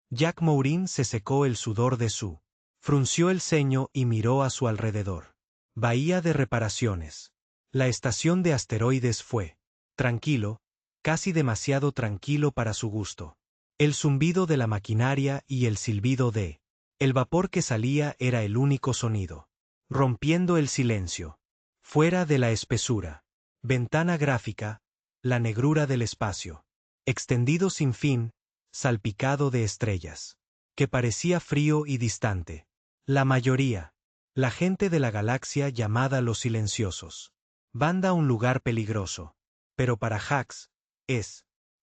Jack Mourin se secó el sudor de su. Frunció el ceño y miró a su alrededor. Bahía de reparaciones. La estación de asteroides fue. Tranquilo, casi demasiado tranquilo para su gusto. El zumbido de la maquinaria y el silbido de. El vapor que salía era el único sonido. Rompiendo el silencio. Fuera de la espesura. Ventana gráfica. La negrura del espacio. Extendido sin fin, salpicado de estrellas. Que parecía frío y distante. La mayoría. La gente de la galaxia llamada los silenciosos. Banda un lugar peligroso. Pero para Hax,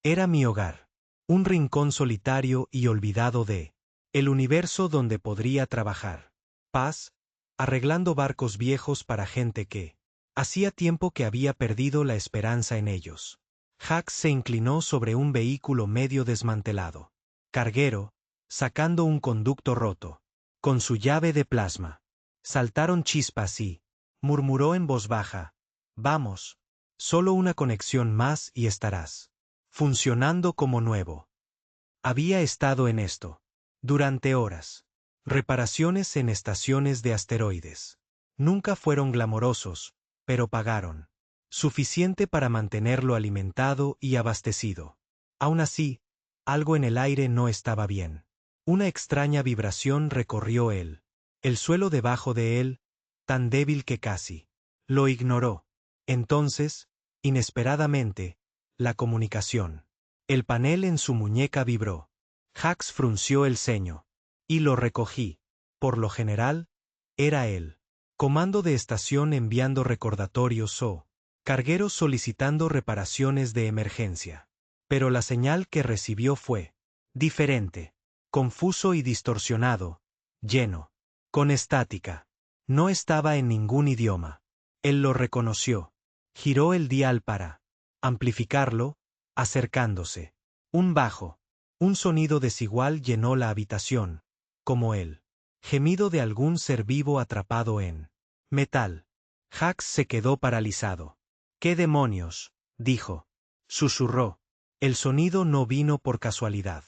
era mi hogar. Un rincón solitario y olvidado de. El universo donde podría trabajar. Paz, arreglando barcos viejos para gente que. Hacía tiempo que había perdido la esperanza en ellos. Hax se inclinó sobre un vehículo medio desmantelado. Carguero, sacando un conducto roto. Con su llave de plasma. Saltaron chispas y. Murmuró en voz baja. Vamos. Solo una conexión más y estarás. Funcionando como nuevo. Había estado en esto. Durante horas. Reparaciones en estaciones de asteroides. Nunca fueron glamorosos, pero pagaron. Suficiente para mantenerlo alimentado y abastecido. Aún así, algo en el aire no estaba bien. Una extraña vibración recorrió él. El suelo debajo de él, tan débil que casi. Lo ignoró. Entonces, inesperadamente, la comunicación. El panel en su muñeca vibró. Hax frunció el ceño. Y lo recogí. Por lo general, era él. Comando de estación enviando recordatorios o cargueros solicitando reparaciones de emergencia. Pero la señal que recibió fue diferente, confuso y distorsionado, lleno, con estática. No estaba en ningún idioma. Él lo reconoció. Giró el dial para amplificarlo, acercándose. Un bajo, un sonido desigual llenó la habitación, como el gemido de algún ser vivo atrapado en metal. Hax se quedó paralizado. ¿Qué demonios? Dijo. Susurró. El sonido no vino por casualidad.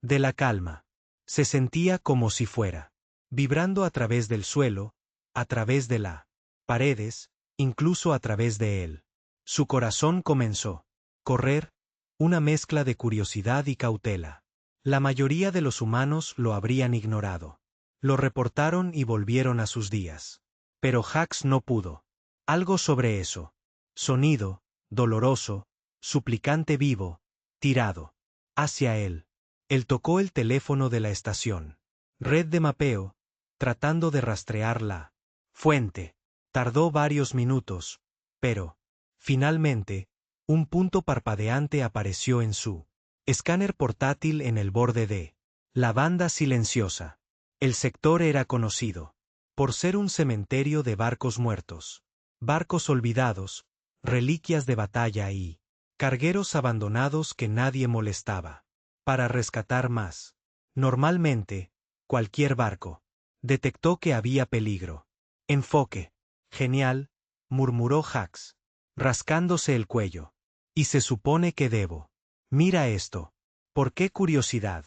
De la calma. Se sentía como si fuera vibrando a través del suelo, a través de las paredes, incluso a través de él. Su corazón comenzó correr, una mezcla de curiosidad y cautela. La mayoría de los humanos lo habrían ignorado. Lo reportaron y volvieron a sus días. Pero Hax no pudo. Algo sobre eso. Sonido, doloroso, suplicante vivo, tirado. Hacia él. Él tocó el teléfono de la estación. Red de mapeo, tratando de rastrear la fuente. Tardó varios minutos, pero, finalmente, un punto parpadeante apareció en su escáner portátil en el borde de la banda silenciosa. El sector era conocido por ser un cementerio de barcos muertos, barcos olvidados, reliquias de batalla y cargueros abandonados que nadie molestaba. Para rescatar más. Normalmente, cualquier barco detectó que había peligro. Enfoque. Genial, murmuró Hax, rascándose el cuello. Y se supone que debo. Mira esto. ¿Por qué curiosidad?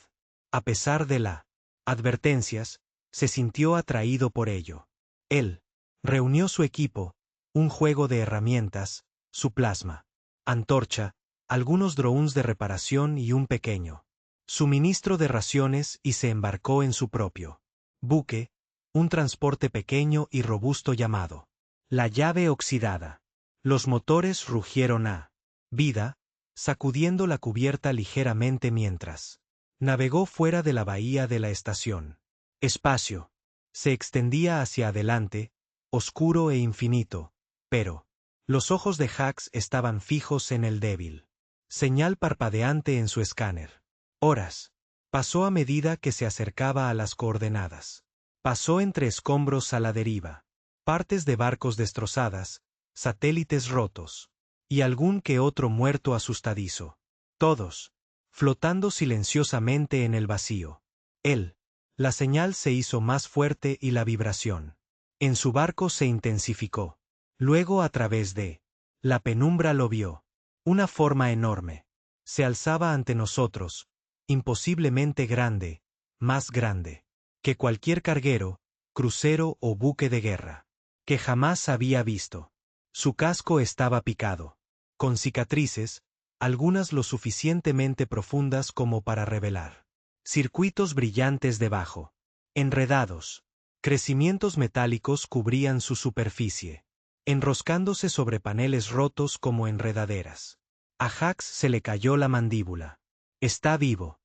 A pesar de las advertencias, se sintió atraído por ello. Él reunió su equipo, un juego de herramientas, su plasma, antorcha, algunos drones de reparación y un pequeño suministro de raciones y se embarcó en su propio buque, un transporte pequeño y robusto llamado la llave oxidada. Los motores rugieron a vida, sacudiendo la cubierta ligeramente mientras navegó fuera de la bahía de la estación. Espacio. Se extendía hacia adelante, oscuro e infinito, pero los ojos de Hax estaban fijos en el débil señal parpadeante en su escáner. Horas. Pasó a medida que se acercaba a las coordenadas. Pasó entre escombros a la deriva, partes de barcos destrozadas, satélites rotos, y algún que otro muerto asustadizo. Todos, flotando silenciosamente en el vacío. Él. La señal se hizo más fuerte y la vibración en su barco se intensificó. Luego a través de la penumbra lo vio. Una forma enorme. Se alzaba ante nosotros, imposiblemente grande, más grande que cualquier carguero, crucero o buque de guerra que jamás había visto. Su casco estaba picado, con cicatrices, algunas lo suficientemente profundas como para revelar circuitos brillantes debajo, enredados. Crecimientos metálicos cubrían su superficie, enroscándose sobre paneles rotos como enredaderas. A Hax se le cayó la mandíbula. Está vivo.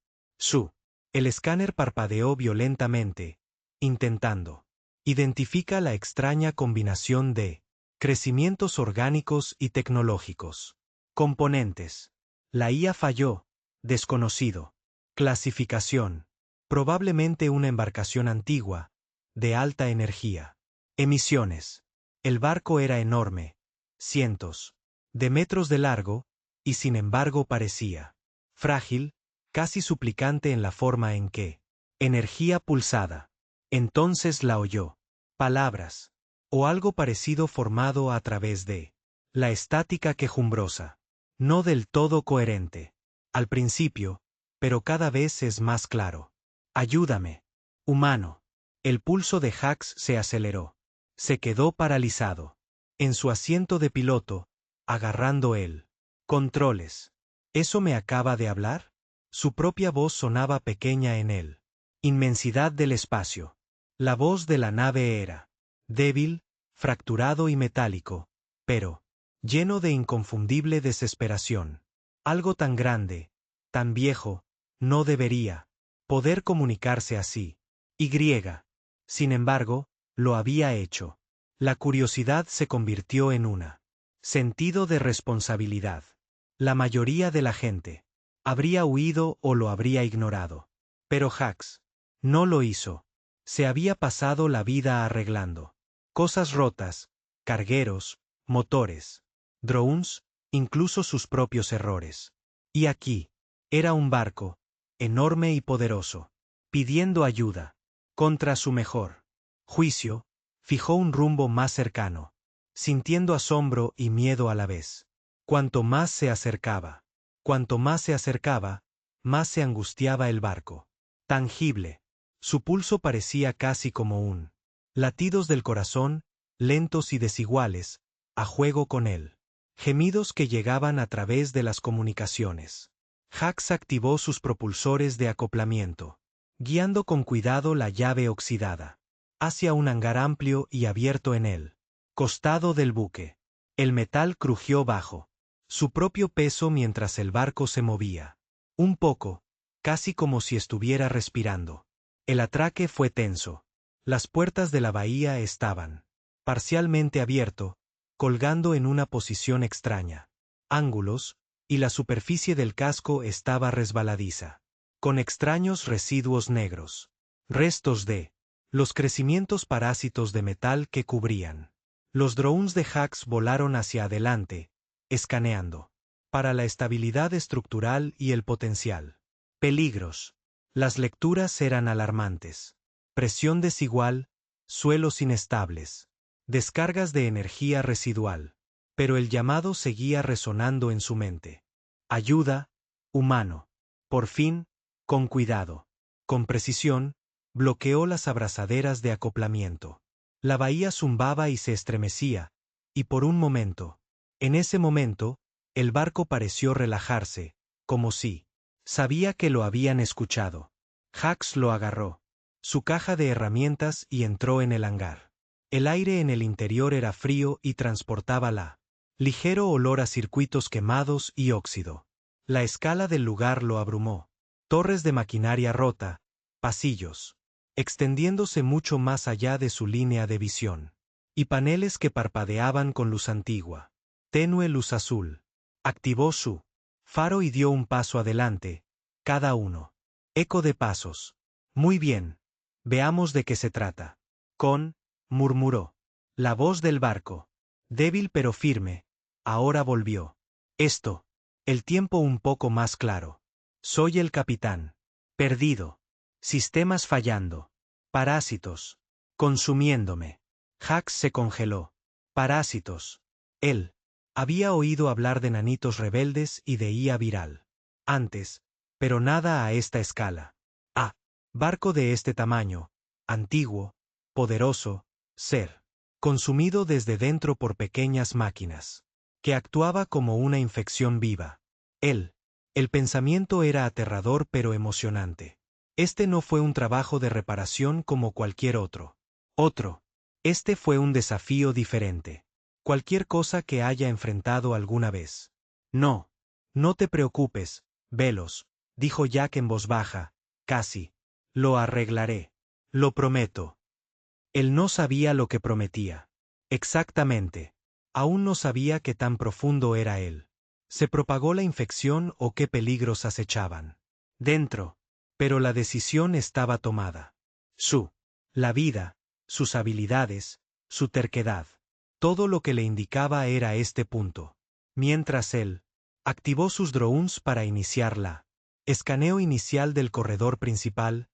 El escáner parpadeó violentamente, intentando. Identifica la extraña combinación de crecimientos orgánicos y tecnológicos. Componentes. La IA falló. Desconocido. Clasificación. Probablemente una embarcación antigua, de alta energía. Emisiones. El barco era enorme, cientos de metros de largo, y sin embargo parecía frágil, casi suplicante en la forma en que energía pulsada. Entonces la oyó. Palabras. O algo parecido formado a través de la estática quejumbrosa. No del todo coherente. Al principio, pero cada vez es más claro. Ayúdame. Humano. El pulso de Hax se aceleró. Se quedó paralizado. En su asiento de piloto, agarrando el controles. ¿Eso me acaba de hablar? Su propia voz sonaba pequeña en él. Inmensidad del espacio. La voz de la nave era débil, fracturado y metálico, pero lleno de inconfundible desesperación. Algo tan grande, tan viejo, no debería poder comunicarse así. Y, sin embargo, lo había hecho. La curiosidad se convirtió en una sentido de responsabilidad. La mayoría de la gente habría huido o lo habría ignorado. Pero Hax no lo hizo. Se había pasado la vida arreglando cosas rotas, cargueros, motores, drones, incluso sus propios errores. Y aquí, era un barco, enorme y poderoso, pidiendo ayuda. Contra su mejor juicio, fijó un rumbo más cercano, sintiendo asombro y miedo a la vez. Cuanto más se acercaba, más se angustiaba el barco. Tangible. Su pulso parecía casi como un latidos del corazón, lentos y desiguales, a juego con él. Gemidos que llegaban a través de las comunicaciones. Hax activó sus propulsores de acoplamiento, guiando con cuidado la llave oxidada hacia un hangar amplio y abierto en el costado del buque. El metal crujió bajo su propio peso mientras el barco se movía. Un poco, casi como si estuviera respirando. El atraque fue tenso. Las puertas de la bahía estaban parcialmente abierto, colgando en una posición extraña. Ángulos, y la superficie del casco estaba resbaladiza, con extraños residuos negros. Restos de los crecimientos parásitos de metal que cubrían. Los drones de Hax volaron hacia adelante, escaneando para la estabilidad estructural y el potencial. Peligros. Las lecturas eran alarmantes. Presión desigual, suelos inestables, descargas de energía residual. Pero el llamado seguía resonando en su mente. Ayuda, humano. Por fin, con cuidado, con precisión, bloqueó las abrazaderas de acoplamiento. La bahía zumbaba y se estremecía, y por un momento, en ese momento, el barco pareció relajarse, como si sabía que lo habían escuchado. Hax lo agarró, su caja de herramientas y entró en el hangar. El aire en el interior era frío y transportaba la ligero olor a circuitos quemados y óxido. La escala del lugar lo abrumó. Torres de maquinaria rota, pasillos, extendiéndose mucho más allá de su línea de visión. Y paneles que parpadeaban con luz antigua. Tenue luz azul. Activó su faro y dio un paso adelante, cada uno. Eco de pasos. Muy bien. Veamos de qué se trata. Murmuró. La voz del barco, débil pero firme, ahora volvió. El tiempo un poco más claro. Soy el capitán. Perdido. Sistemas fallando. Parásitos. Consumiéndome. Hax se congeló. Parásitos. Él había oído hablar de nanitos rebeldes y de IA viral. Antes, pero nada a esta escala. Barco de este tamaño, antiguo, poderoso, ser consumido desde dentro por pequeñas máquinas, que actuaba como una infección viva. El pensamiento era aterrador pero emocionante. Este no fue un trabajo de reparación como cualquier otro. Este fue un desafío diferente. Cualquier cosa que haya enfrentado alguna vez. No te preocupes, Velos, dijo Jack en voz baja, casi. Lo arreglaré. Lo prometo. Él no sabía lo que prometía. Exactamente. Aún no sabía qué tan profundo era él. ¿Se propagó la infección o qué peligros acechaban dentro? Pero la decisión estaba tomada. La vida, sus habilidades, su terquedad. Todo lo que le indicaba era este punto. Mientras él activó sus drones para iniciar la escaneo inicial del corredor principal,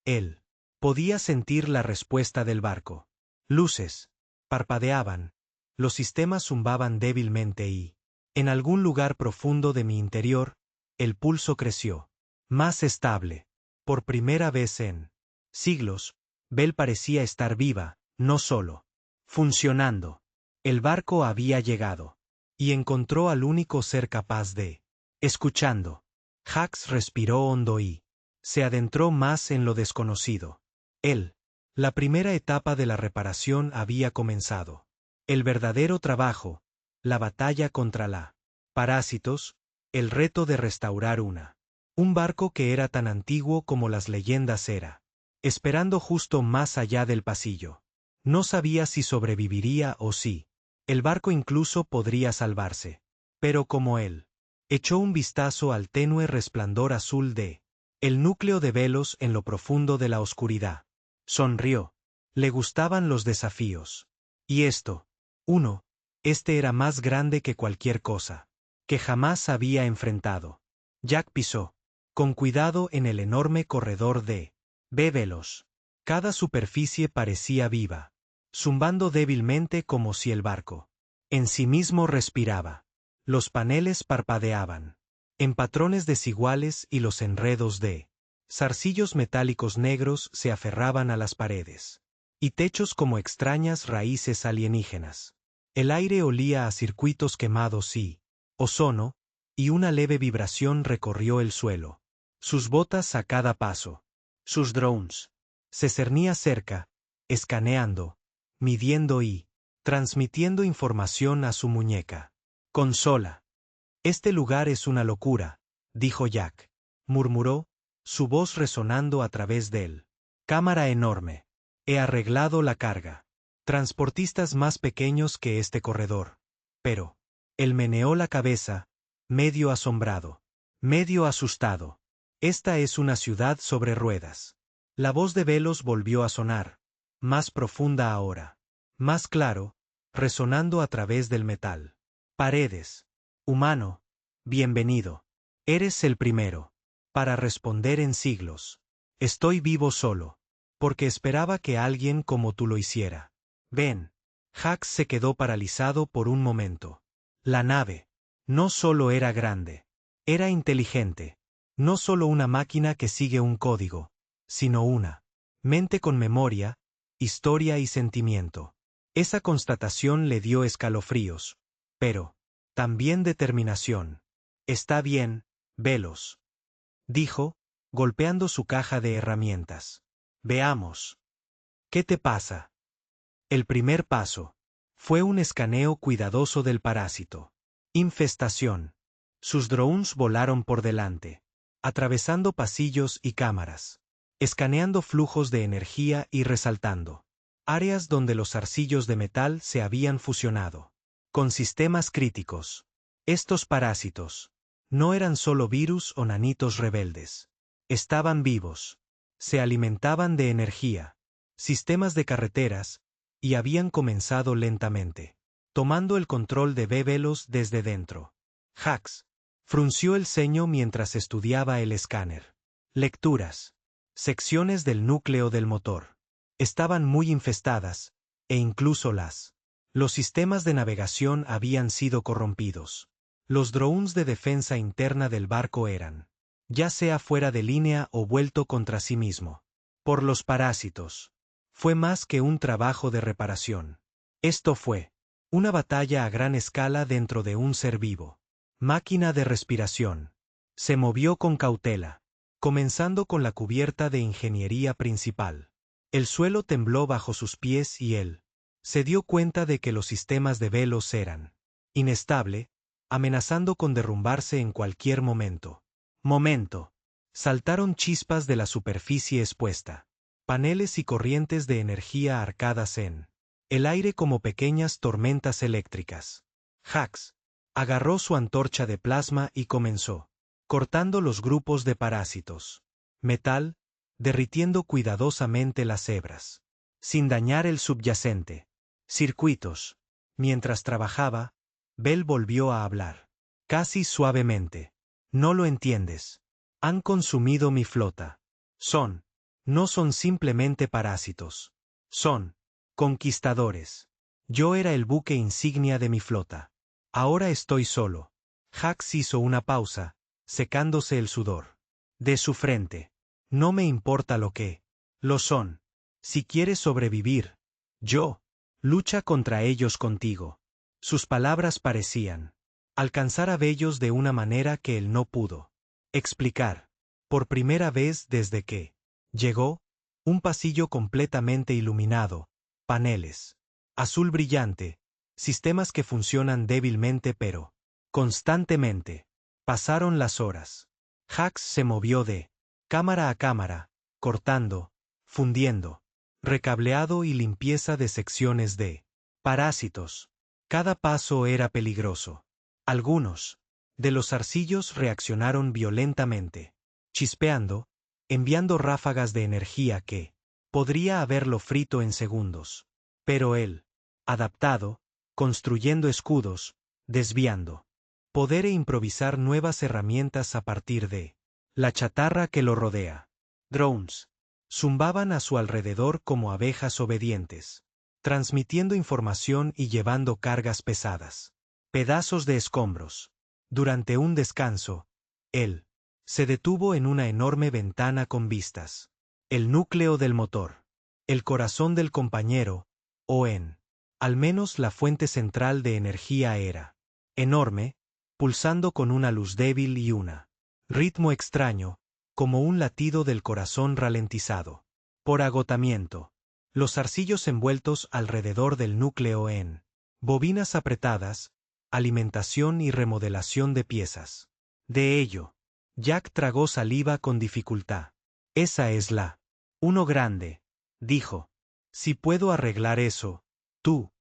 él podía sentir la respuesta del barco. Luces parpadeaban, los sistemas zumbaban débilmente y, en algún lugar profundo de mi interior, el pulso creció. Más estable. Por primera vez en siglos, Bell parecía estar viva, no solo funcionando. El barco había llegado. Y encontró al único ser capaz de escuchando. Hax respiró hondo y se adentró más en lo desconocido. La primera etapa de la reparación había comenzado. El verdadero trabajo, la batalla contra la parásitos, el reto de restaurar un barco que era tan antiguo como las leyendas era, esperando justo más allá del pasillo. No sabía si sobreviviría o si el barco incluso podría salvarse. Pero como él echó un vistazo al tenue resplandor azul de el núcleo de Velos en lo profundo de la oscuridad, sonrió. Le gustaban los desafíos. Y este era más grande que cualquier cosa que jamás había enfrentado. Jack pisó con cuidado en el enorme corredor de Velos. Cada superficie parecía viva, zumbando débilmente como si el barco en sí mismo respiraba. Los paneles parpadeaban en patrones desiguales y los enredos de zarcillos metálicos negros se aferraban a las paredes y techos como extrañas raíces alienígenas. El aire olía a circuitos quemados y ozono, y una leve vibración recorrió el suelo. Sus botas a cada paso. Sus drones. Se cernía cerca, escaneando, midiendo y transmitiendo información a su muñeca. Consola. Este lugar es una locura, dijo Jack. Murmuró, su voz resonando a través de él. Cámara enorme. He arreglado la carga. Transportistas más pequeños que este corredor. Pero él meneó la cabeza, medio asombrado, medio asustado. Esta es una ciudad sobre ruedas. La voz de Velos volvió a sonar, más profunda ahora, más claro, resonando a través del metal. Paredes. Humano, bienvenido. Eres el primero. Para responder en siglos. Estoy vivo solo. Porque esperaba que alguien como tú lo hiciera. Ven. Hax se quedó paralizado por un momento. La nave no solo era grande, era inteligente. No solo una máquina que sigue un código, sino una mente con memoria, historia y sentimiento. Esa constatación le dio escalofríos. Pero también determinación. Está bien, Velos, dijo, golpeando su caja de herramientas. Veamos. ¿Qué te pasa? El primer paso fue un escaneo cuidadoso del parásito. Infestación. Sus drones volaron por delante, atravesando pasillos y cámaras, escaneando flujos de energía y resaltando áreas donde los zarcillos de metal se habían fusionado con sistemas críticos. Estos parásitos no eran solo virus o nanitos rebeldes. Estaban vivos. Se alimentaban de energía, sistemas de carreteras, y habían comenzado lentamente, tomando el control de Velos desde dentro. Hax frunció el ceño mientras estudiaba el escáner. Lecturas. Secciones del núcleo del motor. Estaban muy infestadas, e incluso los sistemas de navegación habían sido corrompidos. Los drones de defensa interna del barco eran, ya sea fuera de línea o vuelto contra sí mismo. por los parásitos. Fue más que un trabajo de reparación. Esto fue una batalla a gran escala dentro de un ser vivo. Máquina de respiración. Se movió con cautela, comenzando con la cubierta de ingeniería principal. El suelo tembló bajo sus pies y él se dio cuenta de que los sistemas de Velos eran inestable, amenazando con derrumbarse en cualquier momento. Saltaron chispas de la superficie expuesta. Paneles y corrientes de energía arcadas en el aire como pequeñas tormentas eléctricas. Hax agarró su antorcha de plasma y comenzó cortando los grupos de parásitos. Metal, derritiendo cuidadosamente las hebras, sin dañar el subyacente. Circuitos. Mientras trabajaba, Bell volvió a hablar. Casi suavemente. No lo entiendes. Han consumido mi flota. No son simplemente parásitos. Son conquistadores. Yo era el buque insignia de mi flota. Ahora estoy solo. Hax hizo una pausa, secándose el sudor de su frente. No me importa lo que lo son. Si quieres sobrevivir, lucha contra ellos contigo. Sus palabras parecían alcanzar a Bellos de una manera que él no pudo explicar. Por primera vez desde que llegó, un pasillo completamente iluminado, paneles, azul brillante, sistemas que funcionan débilmente pero constantemente. Pasaron las horas. Hax se movió de cámara a cámara, cortando, fundiendo, recableado y limpieza de secciones de parásitos. Cada paso era peligroso. Algunos de los zarcillos reaccionaron violentamente, chispeando, enviando ráfagas de energía que podría haberlo frito en segundos. Pero él, adaptado, construyendo escudos, desviando poder e improvisar nuevas herramientas a partir de la chatarra que lo rodea. Drones zumbaban a su alrededor como abejas obedientes, transmitiendo información y llevando cargas pesadas. Pedazos de escombros. Durante un descanso, él se detuvo en una enorme ventana con vistas. El núcleo del motor. El corazón del compañero, o al menos la fuente central de energía era enorme, pulsando con una luz débil y un ritmo extraño, como un latido del corazón ralentizado por agotamiento. Los zarcillos envueltos alrededor del núcleo en bobinas apretadas, alimentación y remodelación de piezas. De ello, Jack tragó saliva con dificultad. Esa es la uno grande, dijo. Si puedo arreglar eso, tú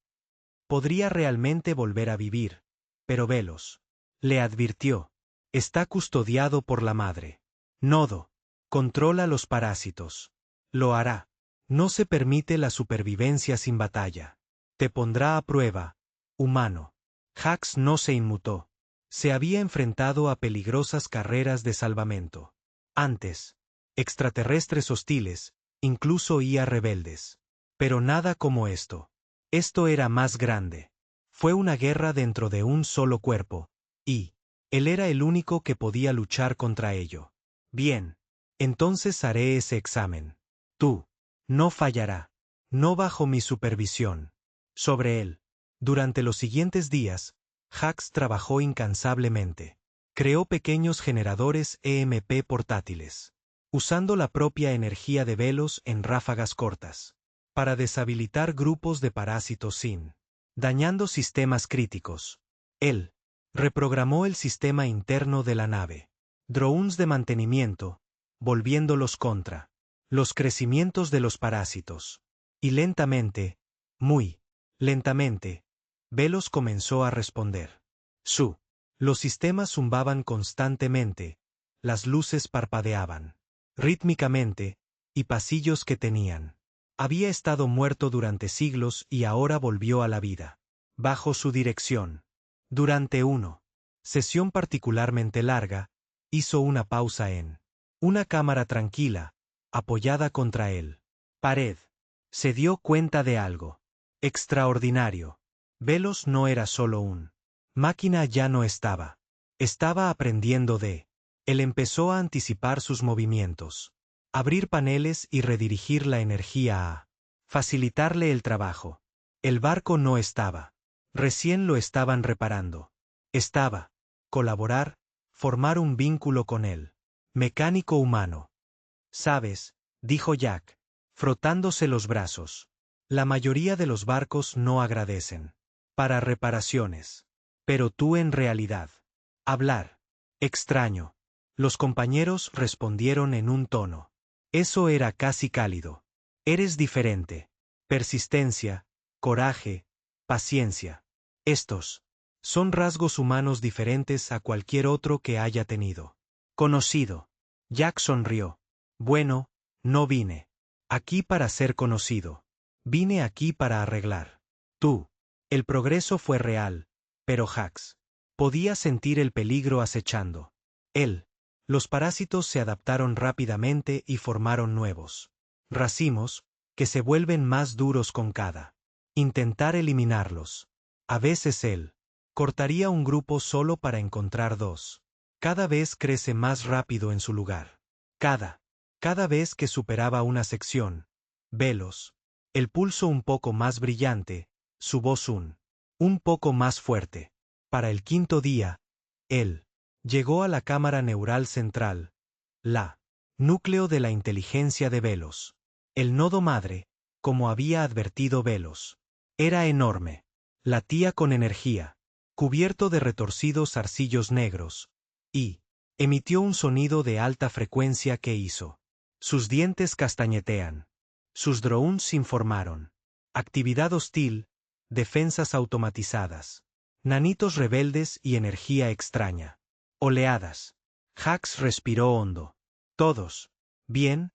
podría realmente volver a vivir. Pero Velos le advirtió. Está custodiado por la madre. Nodo controla los parásitos. Lo hará. No se permite la supervivencia sin batalla. Te pondrá a prueba, humano. Hax no se inmutó. Se había enfrentado a peligrosas carreras de salvamento. Antes, extraterrestres hostiles, incluso IA rebeldes. Pero nada como esto. Esto era más grande. Fue una guerra dentro de un solo cuerpo, y él era el único que podía luchar contra ello. Bien. Entonces haré ese examen. Tú. No fallará. No bajo mi supervisión. Sobre él. Durante los siguientes días, Hax trabajó incansablemente. Creó pequeños generadores EMP portátiles, usando la propia energía de Velos en ráfagas cortas, para deshabilitar grupos de parásitos sin dañando sistemas críticos. Él reprogramó el sistema interno de la nave. Drones de mantenimiento, volviéndolos contra los crecimientos de los parásitos. Y lentamente, muy lentamente, Velos comenzó a responder. Los sistemas zumbaban constantemente, las luces parpadeaban rítmicamente, y pasillos que tenían. Había estado muerto durante siglos y ahora volvió a la vida. Bajo su dirección. Durante una sesión particularmente larga, hizo una pausa en una cámara tranquila, apoyada contra él. Pared. Se dio cuenta de algo extraordinario. Velos no era solo un máquina, ya no estaba. Estaba aprendiendo de él. Empezó a anticipar sus movimientos, Abrir paneles y redirigir la energía a facilitarle el trabajo. El barco no estaba. Recién lo estaban reparando. Estaba. Colaborar, formar un vínculo con él. Mecánico humano. Sabes, dijo Jack, frotándose los brazos. La mayoría de los barcos no agradecen. Para reparaciones. Pero tú en realidad. Hablar. Extraño. Los compañeros respondieron en un tono. Eso era casi cálido. Eres diferente. Persistencia, coraje, paciencia. Estos son rasgos humanos diferentes a cualquier otro que haya tenido. Conocido. Jack sonrió. Bueno, no vine aquí para ser conocido. Vine aquí para arreglar. Tú. El progreso fue real, pero Hax podía sentir el peligro acechando. Él. Los parásitos se adaptaron rápidamente y formaron nuevos racimos, que se vuelven más duros con cada intentar eliminarlos. A veces él cortaría un grupo solo para encontrar dos. Cada vez crece más rápido en su lugar. Cada vez que superaba una sección, Velos, el pulso un poco más brillante, su voz un poco más fuerte. Para el quinto día, él llegó a la cámara neural central, la núcleo de la inteligencia de Velos. El nodo madre, como había advertido Velos, era enorme. Latía con energía, cubierto de retorcidos arcillos negros, y emitió un sonido de alta frecuencia que hizo. Sus dientes castañetean. Sus drones informaron. Actividad hostil, defensas automatizadas, nanitos rebeldes y energía extraña. Oleadas. Hax respiró hondo. Todos. Bien.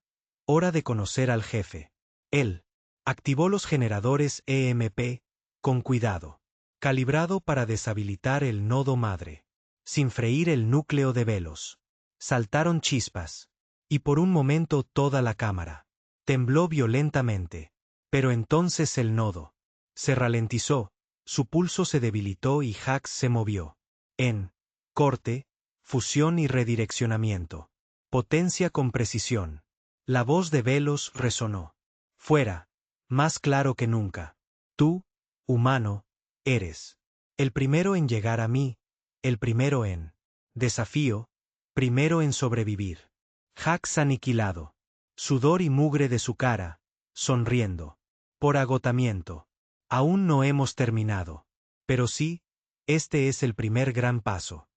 Hora de conocer al jefe. Él activó los generadores EMP, con cuidado. Calibrado para deshabilitar el nodo madre. Sin freír el núcleo de Velos. Saltaron chispas. Y por un momento toda la cámara tembló violentamente. Pero entonces el nodo se ralentizó, su pulso se debilitó y Hax se movió. En corte, fusión y redireccionamiento. Potencia con precisión. La voz de Velos resonó. Fuera, más claro que nunca. Tú, humano, eres el primero en llegar a mí, el primero en desafío, primero en sobrevivir. Hax aniquilado. Sudor y mugre de su cara, sonriendo. Por agotamiento. Aún no hemos terminado. Pero sí, este es el primer gran paso.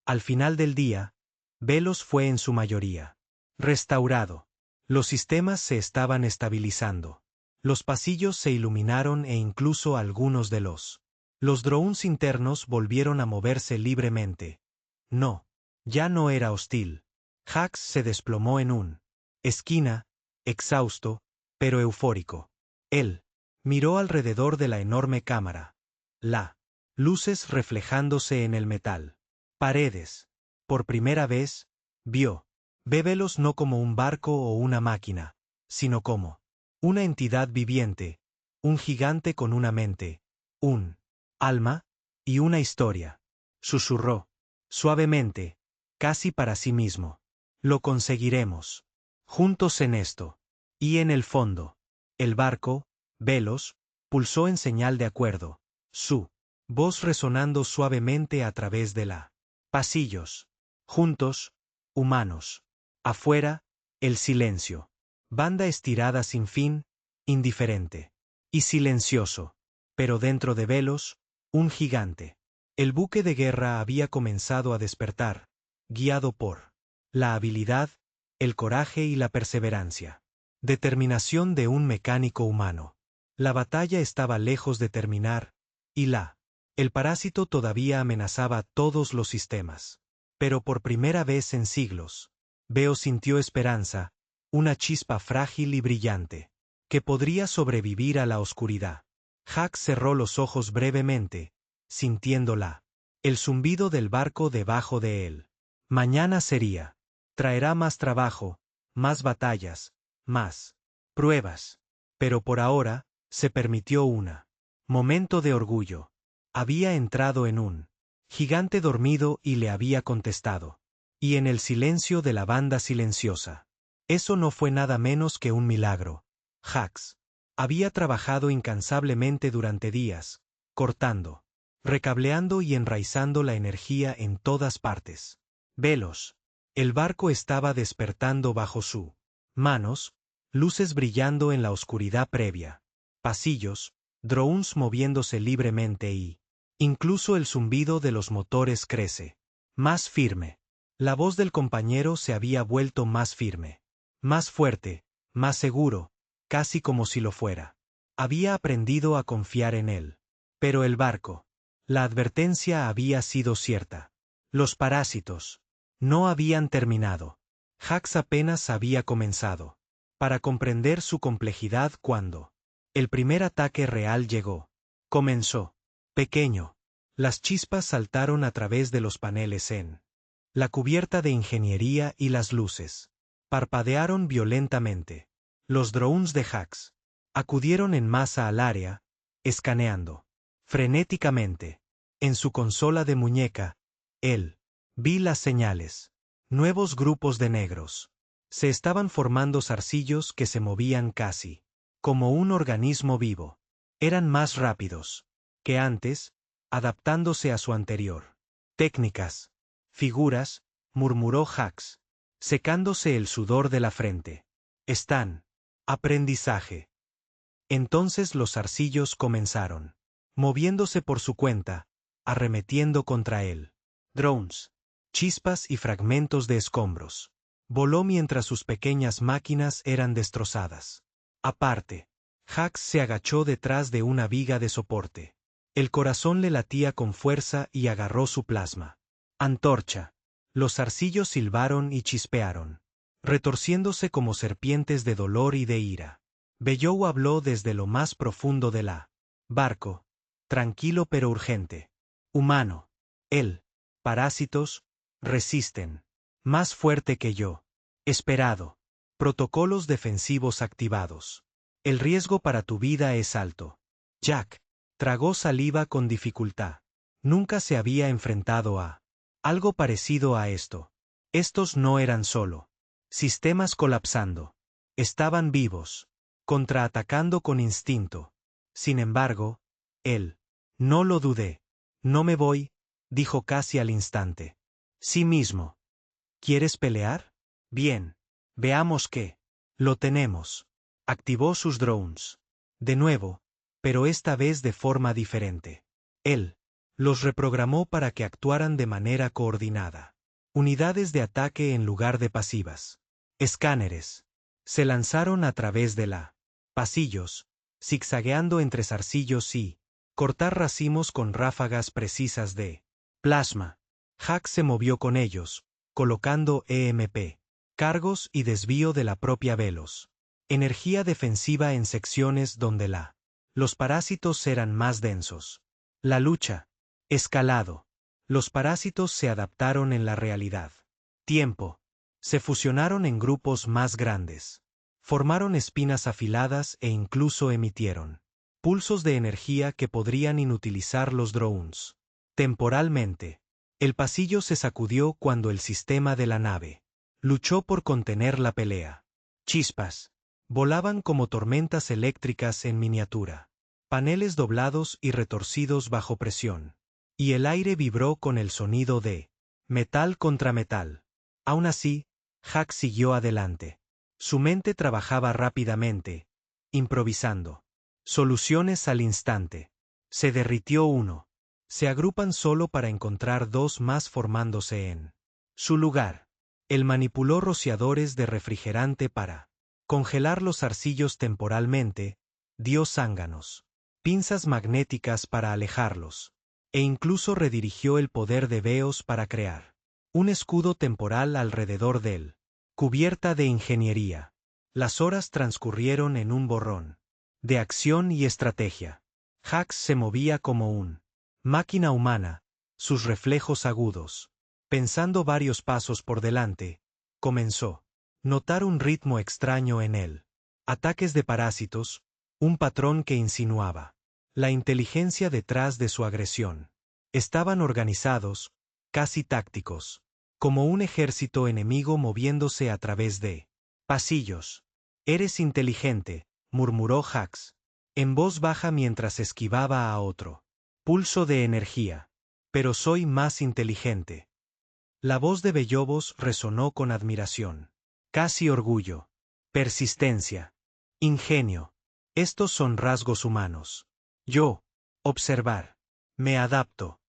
Al final del día, Velos fue en su mayoría restaurado. Los sistemas se estaban estabilizando. Los pasillos se iluminaron e incluso algunos de los drones internos volvieron a moverse libremente. No, ya no era hostil. Hax se desplomó en un esquina, exhausto, pero eufórico. Él miró alrededor de la enorme cámara. Luces reflejándose en el metal. Paredes. Por primera vez, vio. Velos no como un barco o una máquina, sino como una entidad viviente, un gigante con una mente, un alma y una historia. Susurró, suavemente, casi para sí mismo. Lo conseguiremos. Juntos en esto. Y en el fondo, el barco, Velos, pulsó en señal de acuerdo. Su voz resonando suavemente a través de la pasillos. Juntos, humanos. Afuera, el silencio. Banda estirada sin fin, indiferente. Y silencioso. Pero dentro de Velos, un gigante. El buque de guerra había comenzado a despertar, guiado por la habilidad, el coraje y la perseverancia. Determinación de un mecánico humano. La batalla estaba lejos de terminar, y el parásito todavía amenazaba todos los sistemas. Pero por primera vez en siglos, Veo sintió esperanza, una chispa frágil y brillante, que podría sobrevivir a la oscuridad. Hax cerró los ojos brevemente, sintiéndola. El zumbido del barco debajo de él. Mañana sería. Traerá más trabajo, más batallas, más pruebas. Pero por ahora, se permitió una momento de orgullo. Había entrado en un gigante dormido y le había contestado. Y en el silencio de la banda silenciosa. Eso no fue nada menos que un milagro. Jax había trabajado incansablemente durante días, cortando, recableando y enraizando la energía en todas partes. Velos. El barco estaba despertando bajo su manos, luces brillando en la oscuridad previa. Pasillos, drones moviéndose libremente y incluso el zumbido de los motores crece. Más firme. La voz del compañero se había vuelto más firme. Más fuerte, más seguro, casi como si lo fuera. Había aprendido a confiar en él. Pero el barco. La advertencia había sido cierta. Los parásitos no habían terminado. Jax apenas había comenzado. Para comprender su complejidad cuando el primer ataque real llegó. Comenzó. Pequeño. Las chispas saltaron a través de los paneles en la cubierta de ingeniería y las luces parpadearon violentamente. Los drones de Jax acudieron en masa al área, escaneando frenéticamente. En su consola de muñeca, él vi las señales. Nuevos grupos de negros. Se estaban formando zarcillos que se movían casi como un organismo vivo. Eran más rápidos que antes, adaptándose a su anterior técnicas. Figuras, murmuró Jax, secándose el sudor de la frente. Están. Aprendizaje. Entonces los zarcillos comenzaron, moviéndose por su cuenta, arremetiendo contra él. Drones, chispas y fragmentos de escombros. Voló mientras sus pequeñas máquinas eran destrozadas. Aparte, Jax se agachó detrás de una viga de soporte. El corazón le latía con fuerza y agarró su plasma. Antorcha. Los zarcillos silbaron y chispearon, retorciéndose como serpientes de dolor y de ira. Bellow habló desde lo más profundo de la barco, tranquilo pero urgente. Humano. Él. Parásitos. Resisten. Más fuerte que yo. Esperado. Protocolos defensivos activados. El riesgo para tu vida es alto. Jack tragó saliva con dificultad. Nunca se había enfrentado a algo parecido a esto. Estos no eran solo sistemas colapsando. Estaban vivos, contraatacando con instinto. Sin embargo, él. No lo dudé. No me voy, dijo casi al instante. Sí mismo. ¿Quieres pelear? Bien. Veamos qué. Lo tenemos. Activó sus drones. De nuevo, pero esta vez de forma diferente. Él los reprogramó para que actuaran de manera coordinada. Unidades de ataque en lugar de pasivas. Escáneres. Se lanzaron a través de la pasillos, zigzagueando entre zarcillos y cortar racimos con ráfagas precisas de plasma. Jax se movió con ellos, colocando EMP, cargos y desvío de la propia Velos. Energía defensiva en secciones donde los parásitos eran más densos. La lucha. Escalado. Los parásitos se adaptaron en la realidad. Tiempo. Se fusionaron en grupos más grandes. Formaron espinas afiladas e incluso emitieron pulsos de energía que podrían inutilizar los drones. Temporalmente, el pasillo se sacudió cuando el sistema de la nave luchó por contener la pelea. Chispas. Volaban como tormentas eléctricas en miniatura. Paneles doblados y retorcidos bajo presión. Y el aire vibró con el sonido de metal contra metal. Aún así, Jack siguió adelante. Su mente trabajaba rápidamente, improvisando soluciones al instante. Se derritió uno. Se agrupan solo para encontrar dos más formándose en su lugar. Él manipuló rociadores de refrigerante para congelar los arcillos temporalmente, dio zánganos, pinzas magnéticas para alejarlos, e incluso redirigió el poder de Veos para crear un escudo temporal alrededor de él, cubierta de ingeniería. Las horas transcurrieron en un borrón de acción y estrategia. Jax se movía como un máquina humana, sus reflejos agudos. Pensando varios pasos por delante, comenzó. Notar un ritmo extraño en él. Ataques de parásitos, un patrón que insinuaba la inteligencia detrás de su agresión. Estaban organizados, casi tácticos, como un ejército enemigo moviéndose a través de Pasillos. Eres inteligente, murmuró Jax, en voz baja mientras esquivaba a otro. Pulso de energía. Pero soy más inteligente. La voz de Bellobos resonó con admiración. Casi orgullo. Persistencia. Ingenio. Estos son rasgos humanos. Yo. Observar. Me adapto.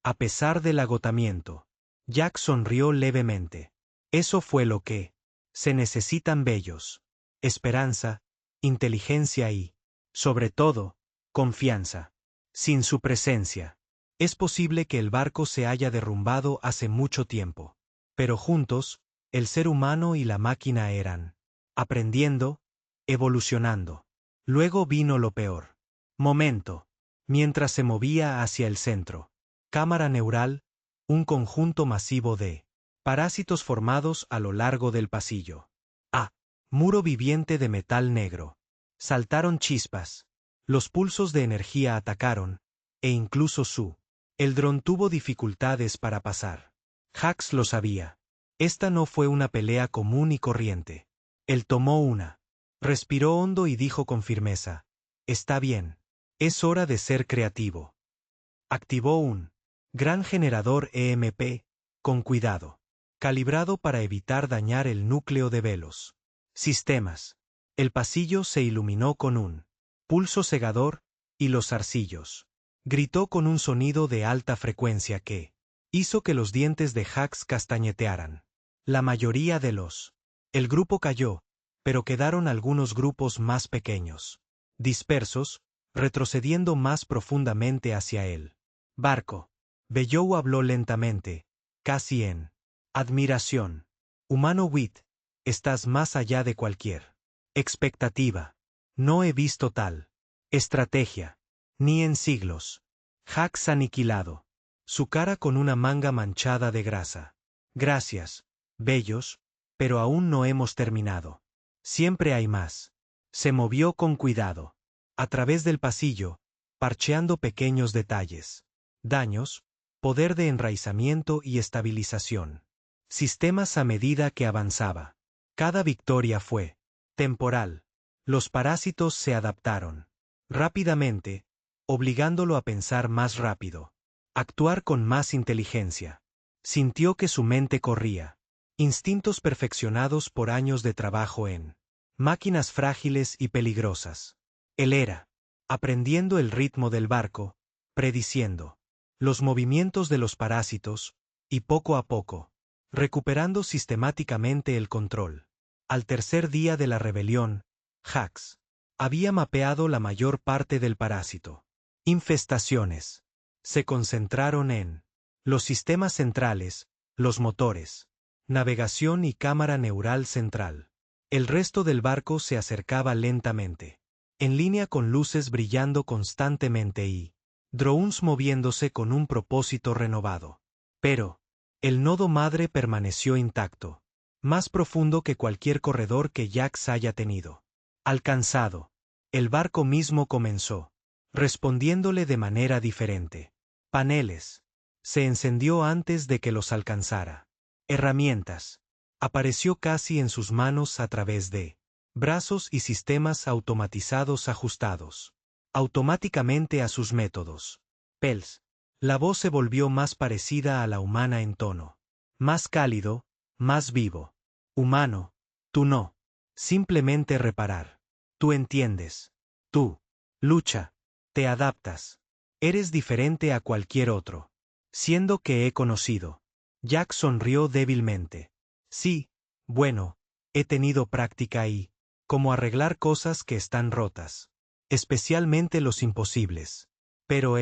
A pesar del agotamiento. Jack sonrió levemente. Eso fue lo que. Se necesitan bellos. Esperanza, inteligencia y, sobre todo, confianza. Sin su presencia, es posible que el barco se haya derrumbado hace mucho tiempo. Pero juntos, el ser humano y la máquina eran. Aprendiendo, evolucionando. Luego vino lo peor. Momento. Mientras se movía hacia el centro. Cámara neural, un conjunto masivo de parásitos formados a lo largo del pasillo. Muro viviente de metal negro. Saltaron chispas. Los pulsos de energía atacaron, e incluso el dron tuvo dificultades para pasar. Jax lo sabía. Esta no fue una pelea común y corriente. Él tomó una. Respiró hondo y dijo con firmeza: está bien. Es hora de ser creativo. Activó un gran generador EMP, con cuidado. Calibrado para evitar dañar el núcleo de Velos. Sistemas. El pasillo se iluminó con un pulso cegador, y los zarcillos. Gritó con un sonido de alta frecuencia que hizo que los dientes de Jax castañetearan. La mayoría de el grupo cayó, pero quedaron algunos grupos más pequeños, dispersos, retrocediendo más profundamente hacia el barco. Bellou habló lentamente, casi en admiración. Humano Wit, estás más allá de cualquier expectativa. No he visto tal estrategia, ni en siglos. Jax aniquilado. Su cara con una manga manchada de grasa. Gracias, bellos, pero aún no hemos terminado. Siempre hay más. Se movió con cuidado. A través del pasillo, parcheando pequeños detalles. Daños, poder de enraizamiento y estabilización. Sistemas a medida que avanzaba. Cada victoria fue temporal. Los parásitos se adaptaron rápidamente, obligándolo a pensar más rápido, actuar con más inteligencia. Sintió que su mente corría. Instintos perfeccionados por años de trabajo en máquinas frágiles y peligrosas. Él era, aprendiendo el ritmo del barco, prediciendo los movimientos de los parásitos, y poco a poco, recuperando sistemáticamente el control. Al tercer día de la rebelión, Jax había mapeado la mayor parte del parásito. Infestaciones. Se concentraron en los sistemas centrales, los motores, navegación y cámara neural central. El resto del barco se acercaba lentamente, en línea con luces brillando constantemente y drones moviéndose con un propósito renovado. Pero el nodo madre permaneció intacto, más profundo que cualquier corredor que Jax haya tenido. Alcanzado, el barco mismo comenzó, respondiéndole de manera diferente. Paneles. Se encendió antes de que los alcanzara. Herramientas. Apareció casi en sus manos a través de brazos y sistemas automatizados ajustados automáticamente a sus métodos. Pels. La voz se volvió más parecida a la humana en tono. Más cálido, más vivo. Humano, tú no. Simplemente reparar. Tú entiendes. Tú. Lucha. Te adaptas. Eres diferente a cualquier otro. Siendo que he conocido. Jack sonrió débilmente. Sí, bueno, he tenido práctica y cómo arreglar cosas que están rotas. Especialmente los imposibles. Pero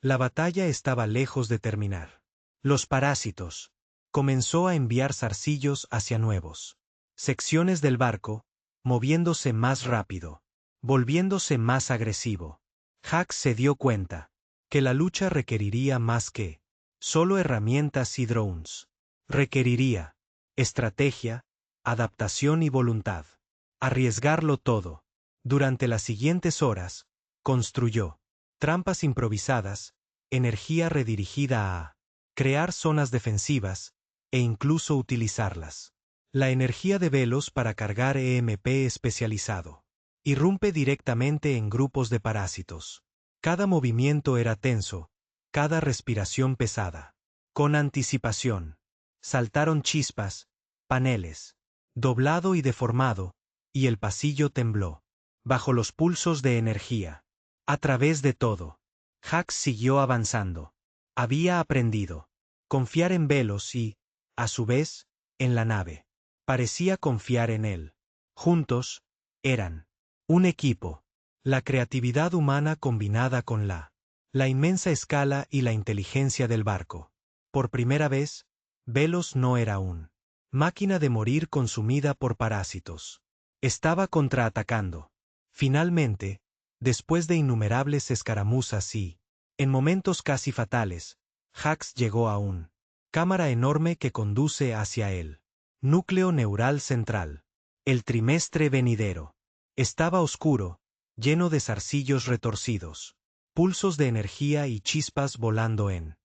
la batalla estaba lejos de terminar. Los parásitos. Comenzó a enviar zarcillos hacia nuevos secciones del barco, moviéndose más rápido, volviéndose más agresivo. Jax se dio cuenta que la lucha requeriría más que solo herramientas y drones. Requeriría estrategia, adaptación y voluntad. Arriesgarlo todo. Durante las siguientes horas, construyó trampas improvisadas, energía redirigida a crear zonas defensivas, e incluso utilizarlas. La energía de Velos para cargar EMP especializado. Irrumpe directamente en grupos de parásitos. Cada movimiento era tenso, cada respiración pesada. Con anticipación. Saltaron chispas, paneles. Doblado y deformado, y el pasillo tembló. Bajo los pulsos de energía. A través de todo. Hax siguió avanzando. Había aprendido. Confiar en Velos y, a su vez, en la nave. Parecía confiar en él. Juntos, eran un equipo. La creatividad humana combinada con la inmensa escala y la inteligencia del barco. Por primera vez, Velos no era un máquina de morir consumida por parásitos. Estaba contraatacando. Finalmente, después de innumerables escaramuzas y, en momentos casi fatales, Hax llegó a un cámara enorme que conduce hacia él. Núcleo neural central. El trimestre venidero. Estaba oscuro, lleno de zarcillos retorcidos. Pulsos de energía y chispas volando en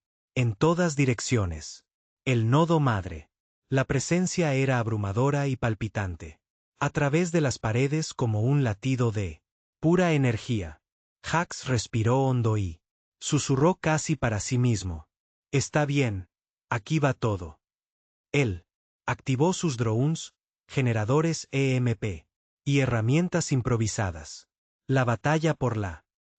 todas direcciones. El nodo madre. La presencia era abrumadora y palpitante. A través de las paredes como un latido de pura energía. Hax respiró hondo y susurró casi para sí mismo. Está bien, aquí va todo. Él activó sus drones, generadores EMP y herramientas improvisadas. La batalla por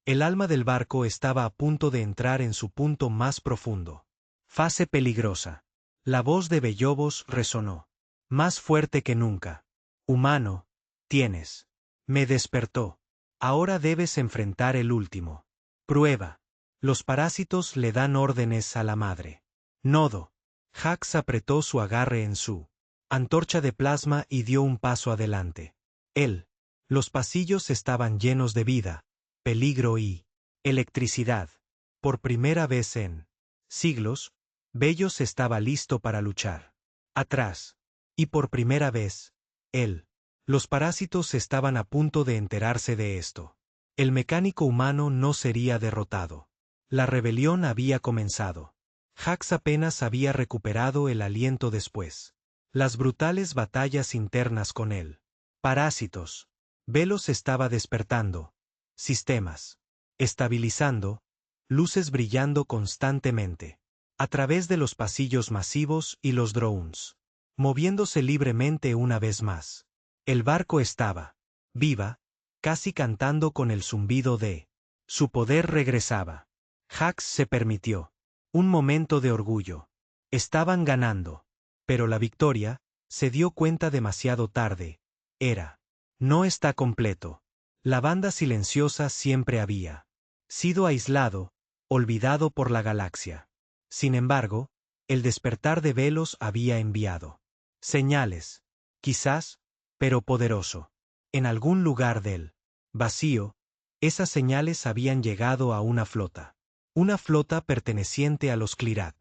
el alma del barco estaba a punto de entrar en su punto más profundo. Fase peligrosa. La voz de Bellobos resonó. Más fuerte que nunca. Humano, tienes. Me despertó. Ahora debes enfrentar el último. Prueba. Los parásitos le dan órdenes a la madre. Nodo. Hax apretó su agarre en su antorcha de plasma y dio un paso adelante. Los pasillos estaban llenos de vida, peligro y electricidad. Por primera vez en siglos, Bellos estaba listo para luchar. Atrás. Y por primera vez, los parásitos estaban a punto de enterarse de esto. El mecánico humano no sería derrotado. La rebelión había comenzado. Hax apenas había recuperado el aliento después. Las brutales batallas internas con él. Parásitos. Velos estaba despertando. Sistemas. Estabilizando. Luces brillando constantemente. A través de los pasillos masivos y los drones. Moviéndose libremente una vez más. El barco estaba viva, casi cantando con el zumbido de su poder regresaba. Hax se permitió un momento de orgullo. Estaban ganando. Pero la victoria, se dio cuenta demasiado tarde, no está completo. La banda silenciosa siempre había sido aislado, olvidado por la galaxia. Sin embargo, el despertar de Velos había enviado señales, quizás, pero poderoso. En algún lugar del vacío, esas señales habían llegado a una flota. Una flota perteneciente a los Clyrat.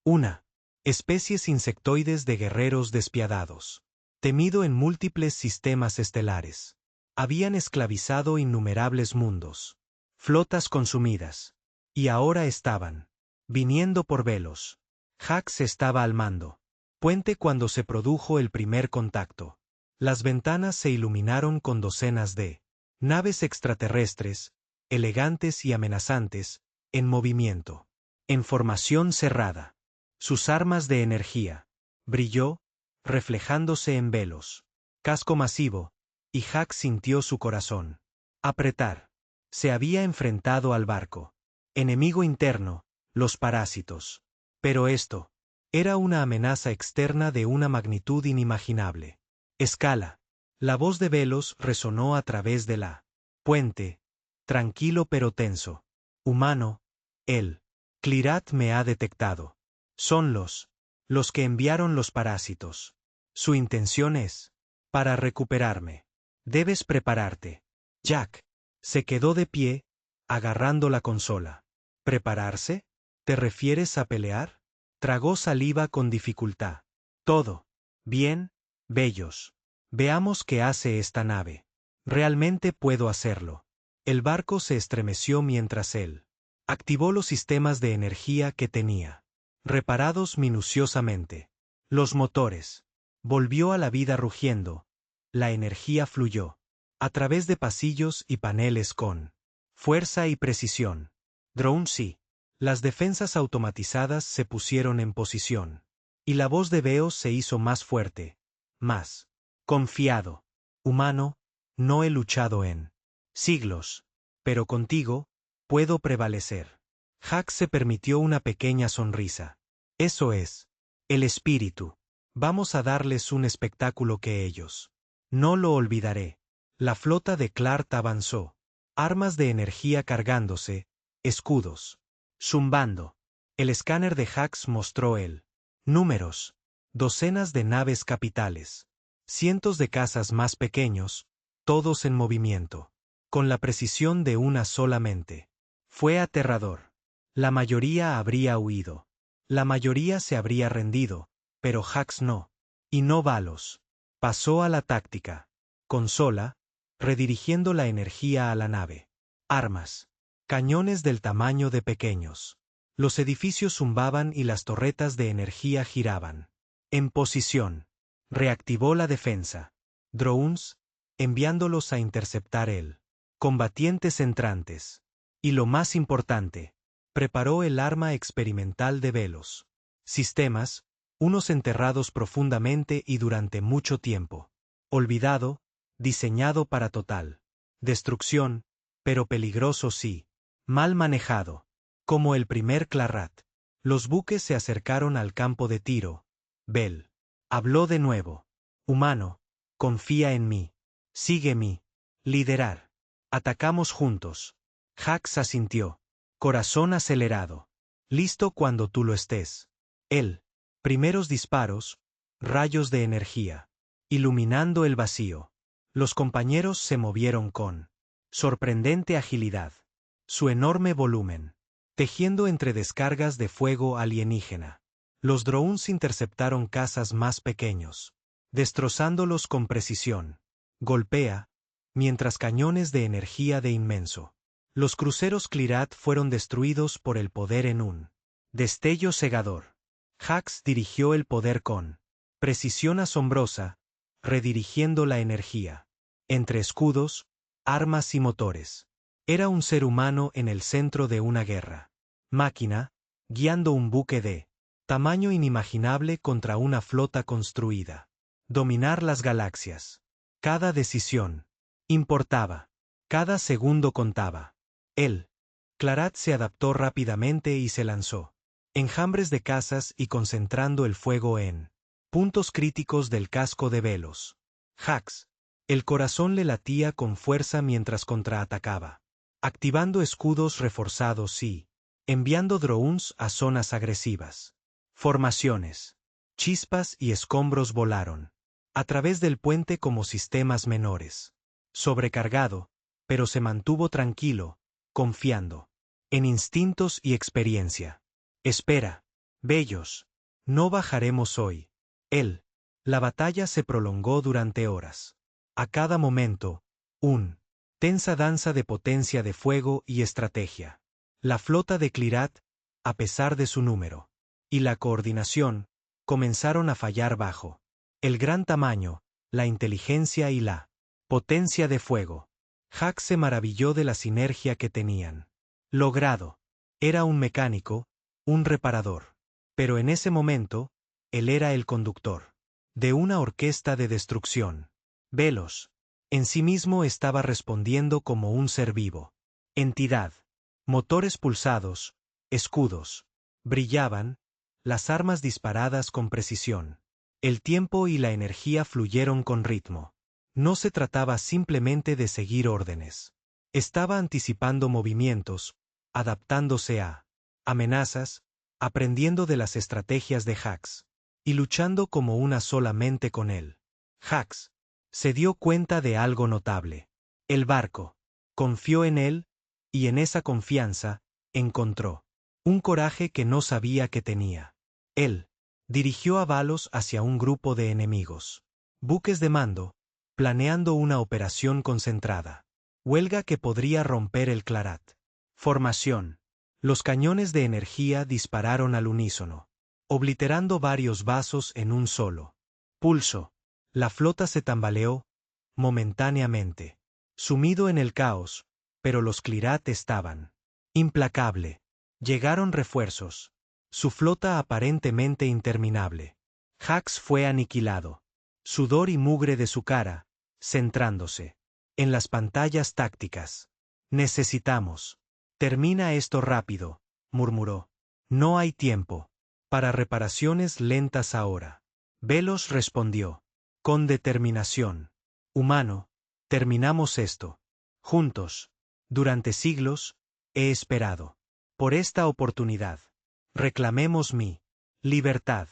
Una especies insectoides de guerreros despiadados. Temido en múltiples sistemas estelares. Habían esclavizado innumerables mundos. Flotas consumidas. Y ahora estaban viniendo por Velos. Hax estaba al mando. Puente cuando se produjo el primer contacto. Las ventanas se iluminaron con docenas de naves extraterrestres, elegantes y amenazantes, en movimiento. En formación cerrada. Sus armas de energía. Brilló, reflejándose en Velos. Casco masivo, y Hax sintió su corazón apretar. Se había enfrentado al barco. Enemigo interno, los parásitos. Pero esto era una amenaza externa de una magnitud inimaginable. Escala. La voz de Velos resonó a través de la puente, tranquilo pero tenso. Humano, Clyrat me ha detectado. Son los que enviaron los parásitos. Su intención es para recuperarme. Debes prepararte. Jack se quedó de pie, agarrando la consola. ¿Prepararse? ¿Te refieres a pelear? Tragó saliva con dificultad. Todo bien, Bellos. Veamos qué hace esta nave. Realmente puedo hacerlo. El barco se estremeció mientras él activó los sistemas de energía que tenía reparados minuciosamente. Los motores volvió a la vida rugiendo. La energía fluyó a través de pasillos y paneles con fuerza y precisión. Dronesi. Las defensas automatizadas se pusieron en posición. Y la voz de Veos se hizo más fuerte, más confiado. Humano, no he luchado en siglos, pero contigo puedo prevalecer. Hax se permitió una pequeña sonrisa. Eso es el espíritu. Vamos a darles un espectáculo que ellos no lo olvidaré. La flota de Clark avanzó. Armas de energía cargándose, escudos zumbando. El escáner de Hax mostró el números. Docenas de naves capitales. Cientos de cazas más pequeños, todos en movimiento. Con la precisión de una sola mente. Fue aterrador. La mayoría habría huido. La mayoría se habría rendido, pero Hax no. Y no Valos. Pasó a la táctica. Consola, redirigiendo la energía a la nave. Armas. Cañones del tamaño de pequeños. Los edificios zumbaban y las torretas de energía giraban. En posición. Reactivó la defensa. Drones, enviándolos a interceptar el combatientes entrantes. Y lo más importante, preparó el arma experimental de Velos. Sistemas, unos enterrados profundamente y durante mucho tiempo. Olvidado, diseñado para total destrucción, pero peligroso sí. Mal manejado. Como el primer Clarat. Los buques se acercaron al campo de tiro. Bell habló de nuevo. Humano, confía en mí. Sigue mí. Liderar. Atacamos juntos. Hax asintió. Corazón acelerado. Listo cuando tú lo estés. Él. Primeros disparos. Rayos de energía. Iluminando el vacío. Los compañeros se movieron con sorprendente agilidad. Su enorme volumen. Tejiendo entre descargas de fuego alienígena. Los drones interceptaron cazas más pequeños. Destrozándolos con precisión. Golpea, mientras cañones de energía de inmenso. Los cruceros Clyrat fueron destruidos por el poder en un destello cegador. Hax dirigió el poder con precisión asombrosa, redirigiendo la energía. Entre escudos, armas y motores. Era un ser humano en el centro de una guerra. Máquina, guiando un buque de tamaño inimaginable contra una flota construida. Dominar las galaxias. Cada decisión importaba. Cada segundo contaba. Él, Clarat, se adaptó rápidamente y se lanzó. Enjambres de cazas y concentrando el fuego en puntos críticos del casco de Velos. Hax. El corazón le latía con fuerza mientras contraatacaba. Activando escudos reforzados y enviando drones a zonas agresivas. Formaciones. Chispas y escombros volaron a través del puente como sistemas menores. Sobrecargado, pero se mantuvo tranquilo, confiando en instintos y experiencia. Espera, bellos, no bajaremos hoy. Él. La batalla se prolongó durante horas. A cada momento, tensa danza de potencia de fuego y estrategia. La flota de Clyrat, a pesar de su número y la coordinación, comenzaron a fallar bajo el gran tamaño, la inteligencia y la potencia de fuego. Hax se maravilló de la sinergia que tenían logrado. Era un mecánico, un reparador. Pero en ese momento, él era el conductor de una orquesta de destrucción. Velos, en sí mismo, estaba respondiendo como un ser vivo. Entidad. Motores pulsados, escudos. Brillaban, las armas disparadas con precisión. El tiempo y la energía fluyeron con ritmo. No se trataba simplemente de seguir órdenes. Estaba anticipando movimientos, adaptándose a amenazas, aprendiendo de las estrategias de Hax, y luchando como una sola mente con él. Hax se dio cuenta de algo notable. El barco confió en él, y en esa confianza, encontró un coraje que no sabía que tenía. Él dirigió a Valos hacia un grupo de enemigos. Buques de mando, planeando una operación concentrada. Huelga que podría romper el Clarat. Formación. Los cañones de energía dispararon al unísono, obliterando varios vasos en un solo Pulso. La flota se tambaleó, momentáneamente. Sumido en el caos, pero los Clyrath estaban. Implacable. Llegaron refuerzos. Su flota aparentemente interminable. Hax fue aniquilado. Sudor y mugre de su cara, centrándose. En las pantallas tácticas. Necesitamos. Termina esto rápido, murmuró. No hay tiempo. Para reparaciones lentas ahora. Velos respondió. Con determinación. Humano, terminamos esto. Juntos. Durante siglos, he esperado. Por esta oportunidad. Reclamemos mi libertad.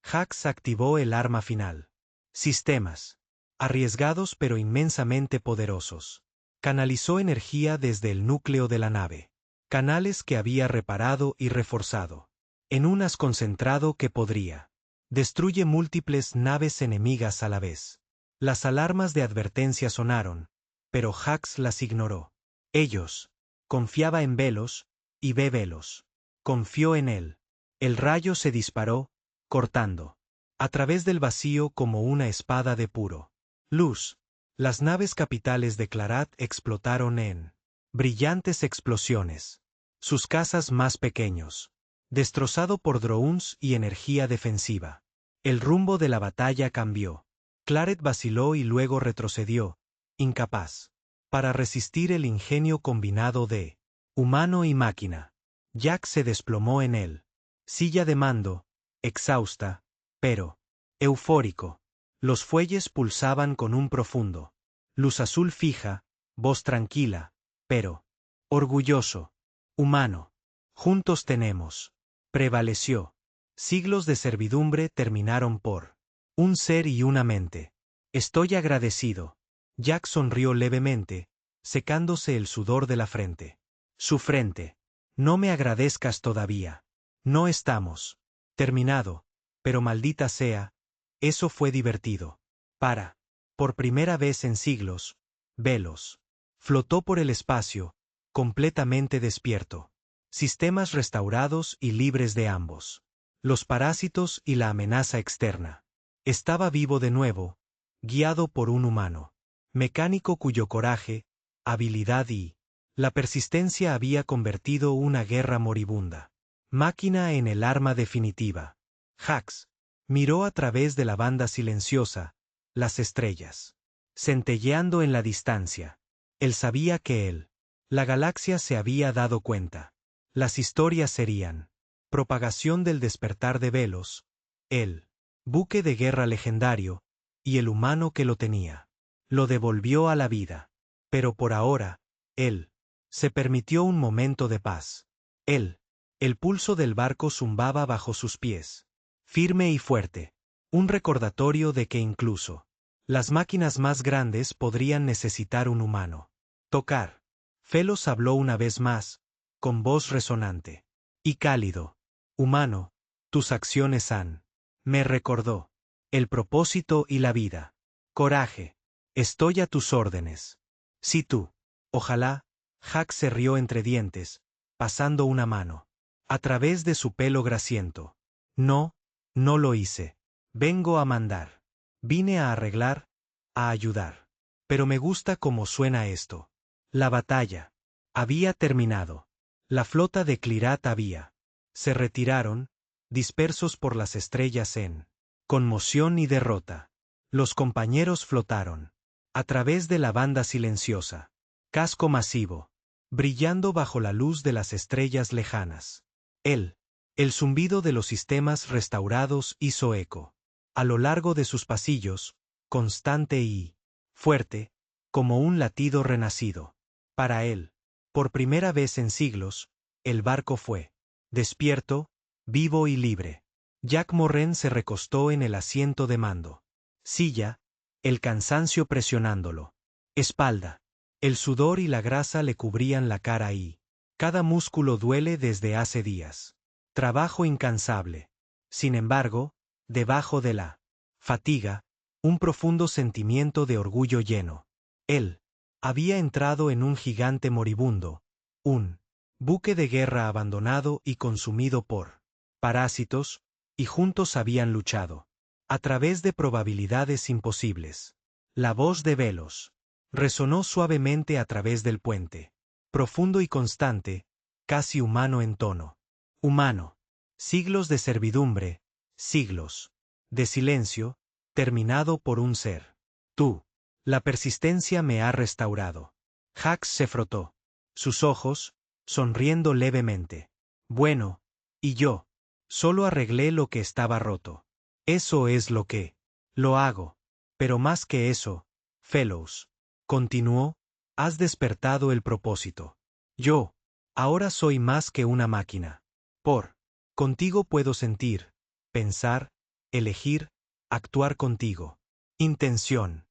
Hax activó el arma final. Sistemas. Arriesgados pero inmensamente poderosos. Canalizó energía desde el núcleo de la nave. Canales que había reparado y reforzado. En un haz concentrado que podría. Destruye múltiples naves enemigas a la vez. Las alarmas de advertencia sonaron, pero Hax las ignoró. Ellos. Confiaba en Velos, y ve Velos. Confió en él. El rayo se disparó, cortando. A través del vacío como una espada de puro luz. Las naves capitales de Clyrath explotaron en brillantes explosiones. Sus casas más pequeños. Destrozado por drones y energía defensiva. El rumbo de la batalla cambió. Claret vaciló y luego retrocedió, incapaz. Para resistir el ingenio combinado de humano y máquina. Jack se desplomó en él. Silla de mando, exhausta, pero eufórico. Los fuelles pulsaban con un profundo. Luz azul fija, voz tranquila, pero orgulloso. Humano. Juntos tenemos. Prevaleció. Siglos de servidumbre terminaron por un ser y una mente. Estoy agradecido. Jack sonrió levemente, secándose el sudor de la frente. Su frente. No me agradezcas todavía. No estamos. Terminado. Pero maldita sea, eso fue divertido. Por primera vez en siglos, Velos. Flotó por el espacio, completamente despierto. Sistemas restaurados y libres de ambos. Los parásitos y la amenaza externa. Estaba vivo de nuevo, guiado por un humano. Mecánico cuyo coraje, habilidad y la persistencia había convertido una guerra moribunda. Máquina en el arma definitiva. Hax. Miró a través de la banda silenciosa, las estrellas. Centelleando en la distancia. Él sabía que la galaxia se había dado cuenta. Las historias serían propagación del despertar de Velos, el buque de guerra legendario, y el humano que lo tenía. Lo devolvió a la vida. Pero por ahora, él se permitió un momento de paz. El pulso del barco zumbaba bajo sus pies. Firme y fuerte. Un recordatorio de que incluso las máquinas más grandes podrían necesitar un humano. Tocar. Velos habló una vez más, con voz resonante. Y cálido. Humano, tus acciones han. Me recordó. El propósito y la vida. Coraje. Estoy a tus órdenes. Si tú. Ojalá. Hax se rió entre dientes, pasando una mano a través de su pelo grasiento. No, no lo hice. Vengo a mandar. Vine a arreglar, a ayudar. Pero me gusta cómo suena esto. La batalla había terminado. La flota de Clyrath había. Se retiraron, dispersos por las estrellas en conmoción y derrota. Los compañeros flotaron a través de la banda silenciosa. Casco masivo, brillando bajo la luz de las estrellas lejanas. El zumbido de los sistemas restaurados hizo eco. A lo largo de sus pasillos, constante y fuerte, como un latido renacido. Para él, por primera vez en siglos, el barco fue despierto, vivo y libre. Jack Morren se recostó en el asiento de mando. Silla, el cansancio presionándolo. Espalda. El sudor y la grasa le cubrían la cara y cada músculo duele desde hace días. Trabajo incansable. Sin embargo, debajo de la fatiga, un profundo sentimiento de orgullo lleno. Él había entrado en un gigante moribundo, un buque de guerra abandonado y consumido por parásitos, y juntos habían luchado. A través de probabilidades imposibles. La voz de Velos resonó suavemente a través del puente. Profundo y constante, casi humano en tono. Humano. Siglos de servidumbre, siglos. De silencio, terminado por un ser. Tú. La persistencia me ha restaurado. Hax se frotó. Sus ojos, sonriendo levemente. Bueno, y yo. Solo arreglé lo que estaba roto. Eso es lo que. Lo hago. Pero más que eso, Fellows. Continuó, has despertado el propósito. Yo. Ahora soy más que una máquina. Contigo puedo sentir, pensar, elegir, actuar contigo. Intención.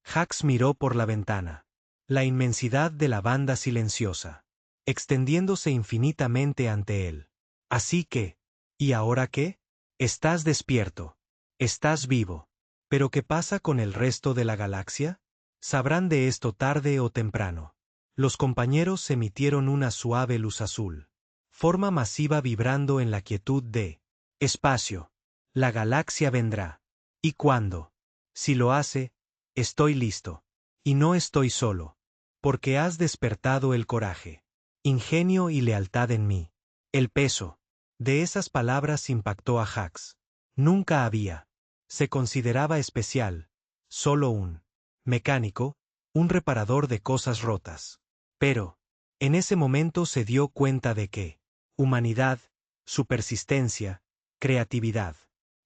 Hax miró por la ventana. La inmensidad de la banda silenciosa, extendiéndose infinitamente ante él. Así que, ¿y ahora qué? Estás despierto. Estás vivo. ¿Pero qué pasa con el resto de la galaxia? Sabrán de esto tarde o temprano. Los compañeros emitieron una suave luz azul. Forma masiva vibrando en la quietud de espacio. La galaxia vendrá. ¿Y cuándo? Si lo hace, estoy listo. Y no estoy solo. Porque has despertado el coraje, ingenio y lealtad en mí. El peso de esas palabras impactó a Hax. Nunca había. Se consideraba especial. Solo un mecánico, un reparador de cosas rotas. Pero, en ese momento se dio cuenta de que humanidad, su persistencia, creatividad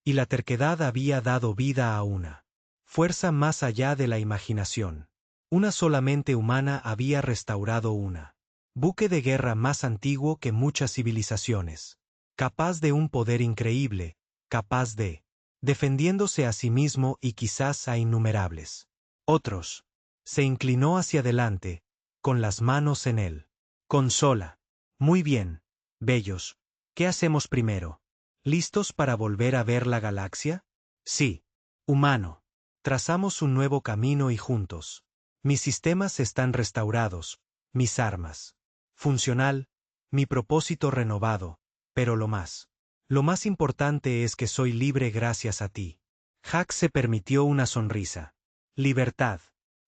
y la terquedad había dado vida a una fuerza más allá de la imaginación. Una sola mente humana había restaurado una buque de guerra más antiguo que muchas civilizaciones, capaz de un poder increíble, capaz de defendiéndose a sí mismo y quizás a innumerables otros. Se inclinó hacia adelante, con las manos en él. Consola. Muy bien, bellos. ¿Qué hacemos primero? ¿Listos para volver a ver la galaxia? Sí. Humano. Trazamos un nuevo camino y juntos. Mis sistemas están restaurados, mis armas. Funcional, mi propósito renovado, pero lo más importante es que soy libre gracias a ti. Hax se permitió una sonrisa. Libertad.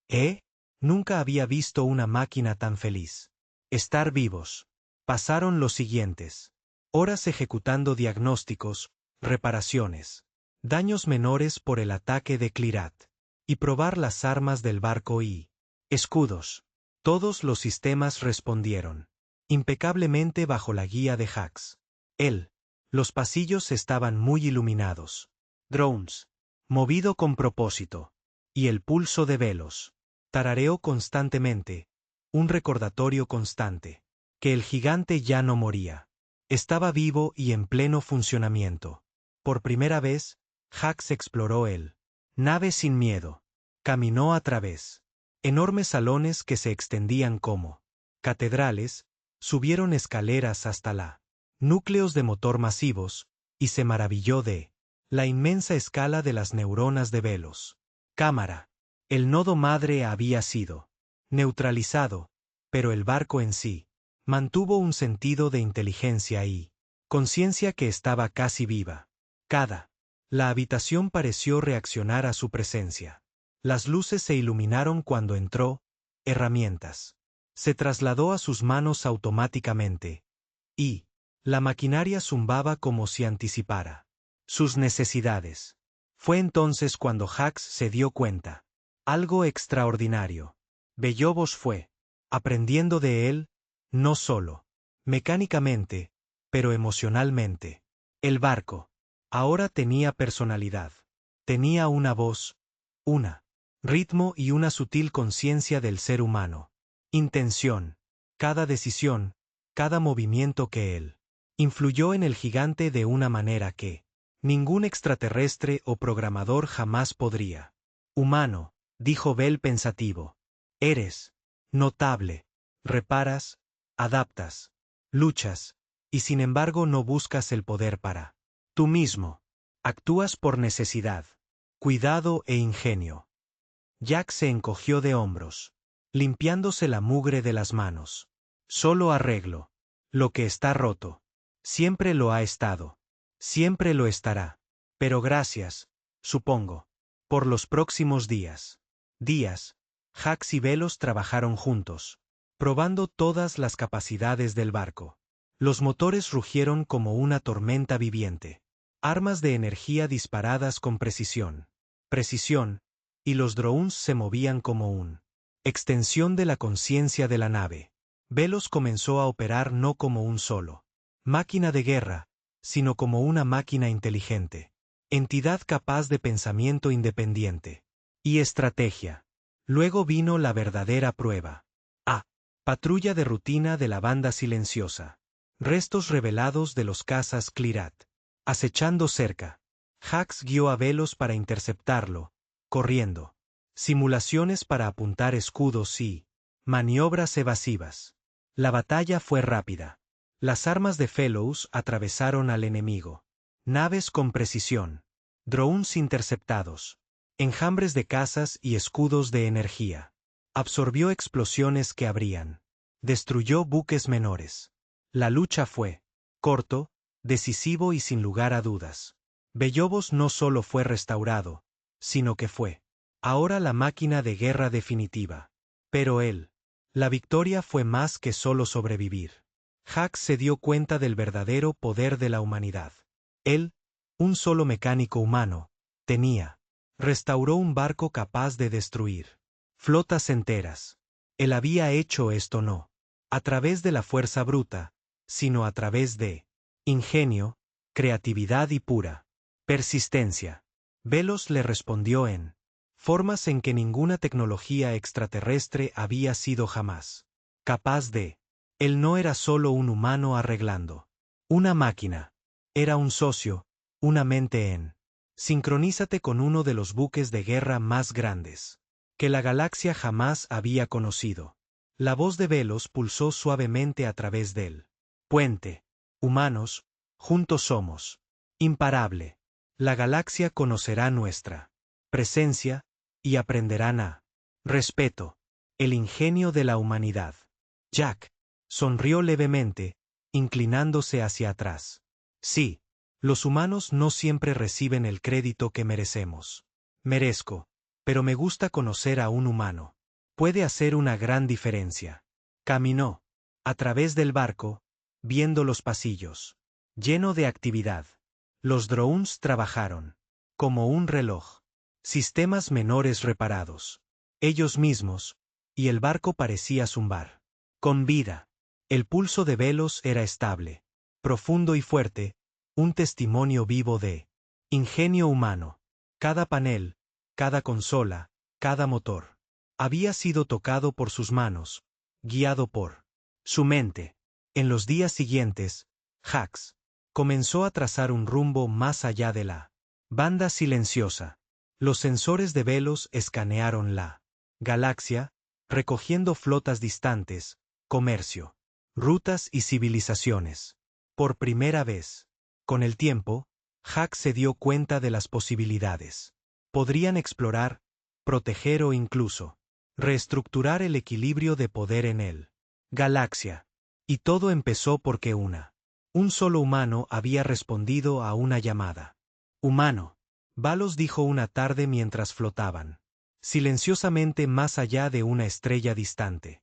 ¿Eh? Nunca había visto una máquina tan feliz. Estar vivos. Pasaron los siguientes horas ejecutando diagnósticos, reparaciones, daños menores por el ataque de Clirat, y probar las armas del barco y escudos. Todos los sistemas respondieron impecablemente bajo la guía de Hax. Los pasillos estaban muy iluminados. Drones. Movido con propósito. Y el pulso de Velos. Tarareó constantemente. Un recordatorio constante. Que el gigante ya no moría. Estaba vivo y en pleno funcionamiento. Por primera vez, Hax exploró el nave sin miedo. Caminó a través enormes salones que se extendían como catedrales, subieron escaleras hasta la núcleos de motor masivos, y se maravilló de la inmensa escala de las neuronas de Velos. Cámara. El nodo madre había sido neutralizado, pero el barco en sí mantuvo un sentido de inteligencia y conciencia que estaba casi viva. La habitación pareció reaccionar a su presencia. Las luces se iluminaron cuando entró, herramientas. Se trasladó a sus manos automáticamente. Y la maquinaria zumbaba como si anticipara sus necesidades. Fue entonces cuando Hax se dio cuenta. Algo extraordinario. Bellobos fue aprendiendo de él, no solo mecánicamente, pero emocionalmente. El barco ahora tenía personalidad. Tenía una voz, una ritmo y una sutil conciencia del ser humano. Intención. Cada decisión, cada movimiento que él influyó en el gigante de una manera que ningún extraterrestre o programador jamás podría. Humano, dijo Bell pensativo. Eres notable. Reparas, adaptas, luchas, y sin embargo no buscas el poder para tú mismo. Actúas por necesidad, cuidado e ingenio. Jack se encogió de hombros, limpiándose la mugre de las manos. Solo arreglo lo que está roto. Siempre lo ha estado. Siempre lo estará. Pero gracias, supongo. Por los próximos días. Jax y Velos trabajaron juntos, probando todas las capacidades del barco. Los motores rugieron como una tormenta viviente. Armas de energía disparadas con precisión. Y los drones se movían como un extensión de la conciencia de la nave. Velos comenzó a operar no como un solo máquina de guerra, sino como una máquina inteligente. Entidad capaz de pensamiento independiente. Y estrategia. Luego vino la verdadera prueba. Patrulla de rutina de la banda silenciosa. Restos revelados de los cazas Clyrat. Acechando cerca. Jax guió a Velos para interceptarlo, corriendo. Simulaciones para apuntar escudos y maniobras evasivas. La batalla fue rápida. Las armas de Fellows atravesaron al enemigo. Naves con precisión. Drones interceptados. Enjambres de cazas y escudos de energía. Absorbió explosiones que abrían. Destruyó buques menores. La lucha fue corto, decisivo y sin lugar a dudas. Bellobos no solo fue restaurado, sino que fue ahora la máquina de guerra definitiva. Pero la victoria fue más que solo sobrevivir. Jax se dio cuenta del verdadero poder de la humanidad. Él, un solo mecánico humano, restauró un barco capaz de destruir flotas enteras. Él había hecho esto no a través de la fuerza bruta, sino a través de ingenio, creatividad y pura persistencia. Velos le respondió en formas en que ninguna tecnología extraterrestre había sido jamás capaz de. Él no era solo un humano arreglando una máquina. Era un socio, una mente en. Sincronízate con uno de los buques de guerra más grandes que la galaxia jamás había conocido. La voz de Velos pulsó suavemente a través del puente. Humanos, juntos somos imparable. La galaxia conocerá nuestra presencia y aprenderán a respeto el ingenio de la humanidad. Jack sonrió levemente, inclinándose hacia atrás. Sí, los humanos no siempre reciben el crédito que merecemos. Merezco, pero me gusta conocer a un humano. Puede hacer una gran diferencia. Caminó a través del barco, viendo los pasillos, lleno de actividad. Los drones trabajaron como un reloj. Sistemas menores reparados. Ellos mismos, y el barco parecía zumbar. Con vida. El pulso de Velos era estable, profundo y fuerte, un testimonio vivo de ingenio humano. Cada panel, cada consola, cada motor, había sido tocado por sus manos, guiado por su mente. En los días siguientes, Jax comenzó a trazar un rumbo más allá de la banda silenciosa. Los sensores de Velos escanearon la galaxia, recogiendo flotas distantes, comercio, rutas y civilizaciones. Por primera vez, con el tiempo, Jax se dio cuenta de las posibilidades. Podrían explorar, proteger o incluso reestructurar el equilibrio de poder en él. Galaxia. Y todo empezó porque un solo humano había respondido a una llamada. Humano. Valos dijo una tarde mientras flotaban silenciosamente más allá de una estrella distante.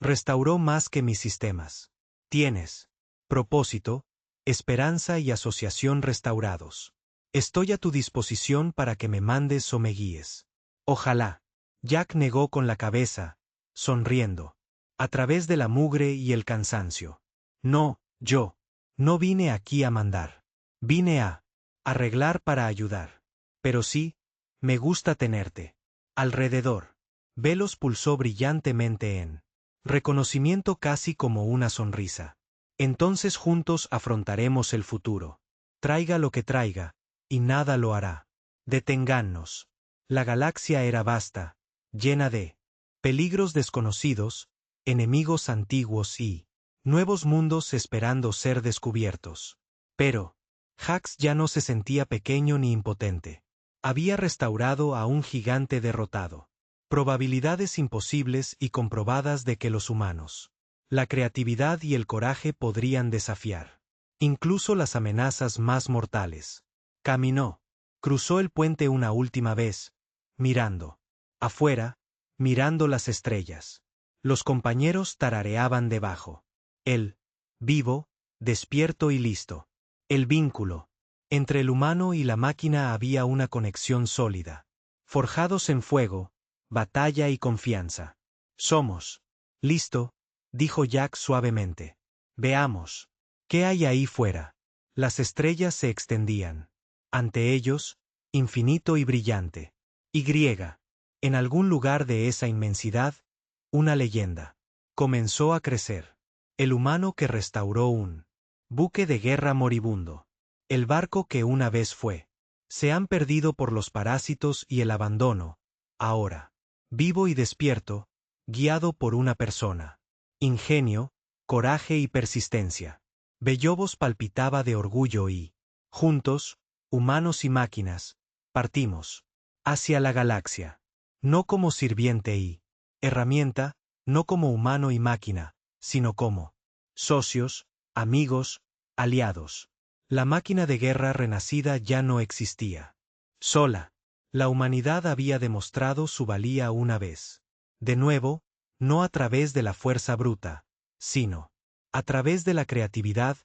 Restauró más que mis sistemas. Tienes propósito, esperanza y asociación restaurados. Estoy a tu disposición para que me mandes o me guíes. Ojalá. Jack negó con la cabeza, sonriendo. A través de la mugre y el cansancio. No, yo. No vine aquí a mandar. Vine a arreglar para ayudar. Pero sí, me gusta tenerte alrededor. Velos pulsó brillantemente en reconocimiento, casi como una sonrisa. Entonces juntos afrontaremos el futuro. Traiga lo que traiga, y nada lo hará. Deténgannos. La galaxia era vasta, llena de peligros desconocidos, enemigos antiguos y nuevos mundos esperando ser descubiertos. Pero Jax ya no se sentía pequeño ni impotente. Había restaurado a un gigante derrotado. Probabilidades imposibles y comprobadas de que los humanos, la creatividad y el coraje podrían desafiar incluso las amenazas más mortales. Caminó Cruzó el puente una última vez, mirando. Afuera, mirando las estrellas. Los compañeros tarareaban debajo. Él, vivo, despierto y listo. El vínculo. Entre el humano y la máquina había una conexión sólida. Forjados en fuego, batalla y confianza. Somos. Listo, dijo Jack suavemente. Veamos. ¿Qué hay ahí fuera? Las estrellas se extendían. Ante ellos, infinito y brillante. Y, en algún lugar de esa inmensidad, una leyenda. Comenzó a crecer. El humano que restauró un buque de guerra moribundo. El barco que una vez fue. Se han perdido por los parásitos y el abandono. Ahora. Vivo y despierto, guiado por una persona. Ingenio, coraje y persistencia. Bellobos palpitaba de orgullo y, juntos, humanos y máquinas, partimos. Hacia la galaxia. No como sirviente y herramienta, no como humano y máquina, sino como socios, amigos, aliados. La máquina de guerra renacida ya no existía. Sola. La humanidad había demostrado su valía una vez. De nuevo, no a través de la fuerza bruta, sino a través de la creatividad,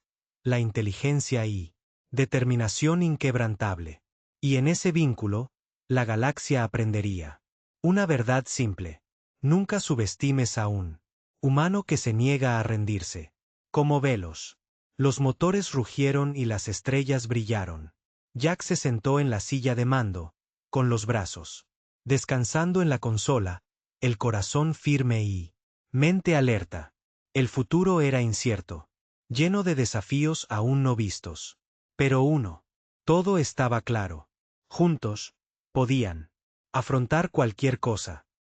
la inteligencia y determinación inquebrantable. Y en ese vínculo, la galaxia aprendería una verdad simple. Nunca subestimes a un humano que se niega a rendirse. Como velos. Los motores rugieron y las estrellas brillaron. Jack se sentó en la silla de mando, con los brazos descansando en la consola, el corazón firme y mente alerta. El futuro era incierto, lleno de desafíos aún no vistos. Pero todo estaba claro. Juntos, podían afrontar cualquier cosa.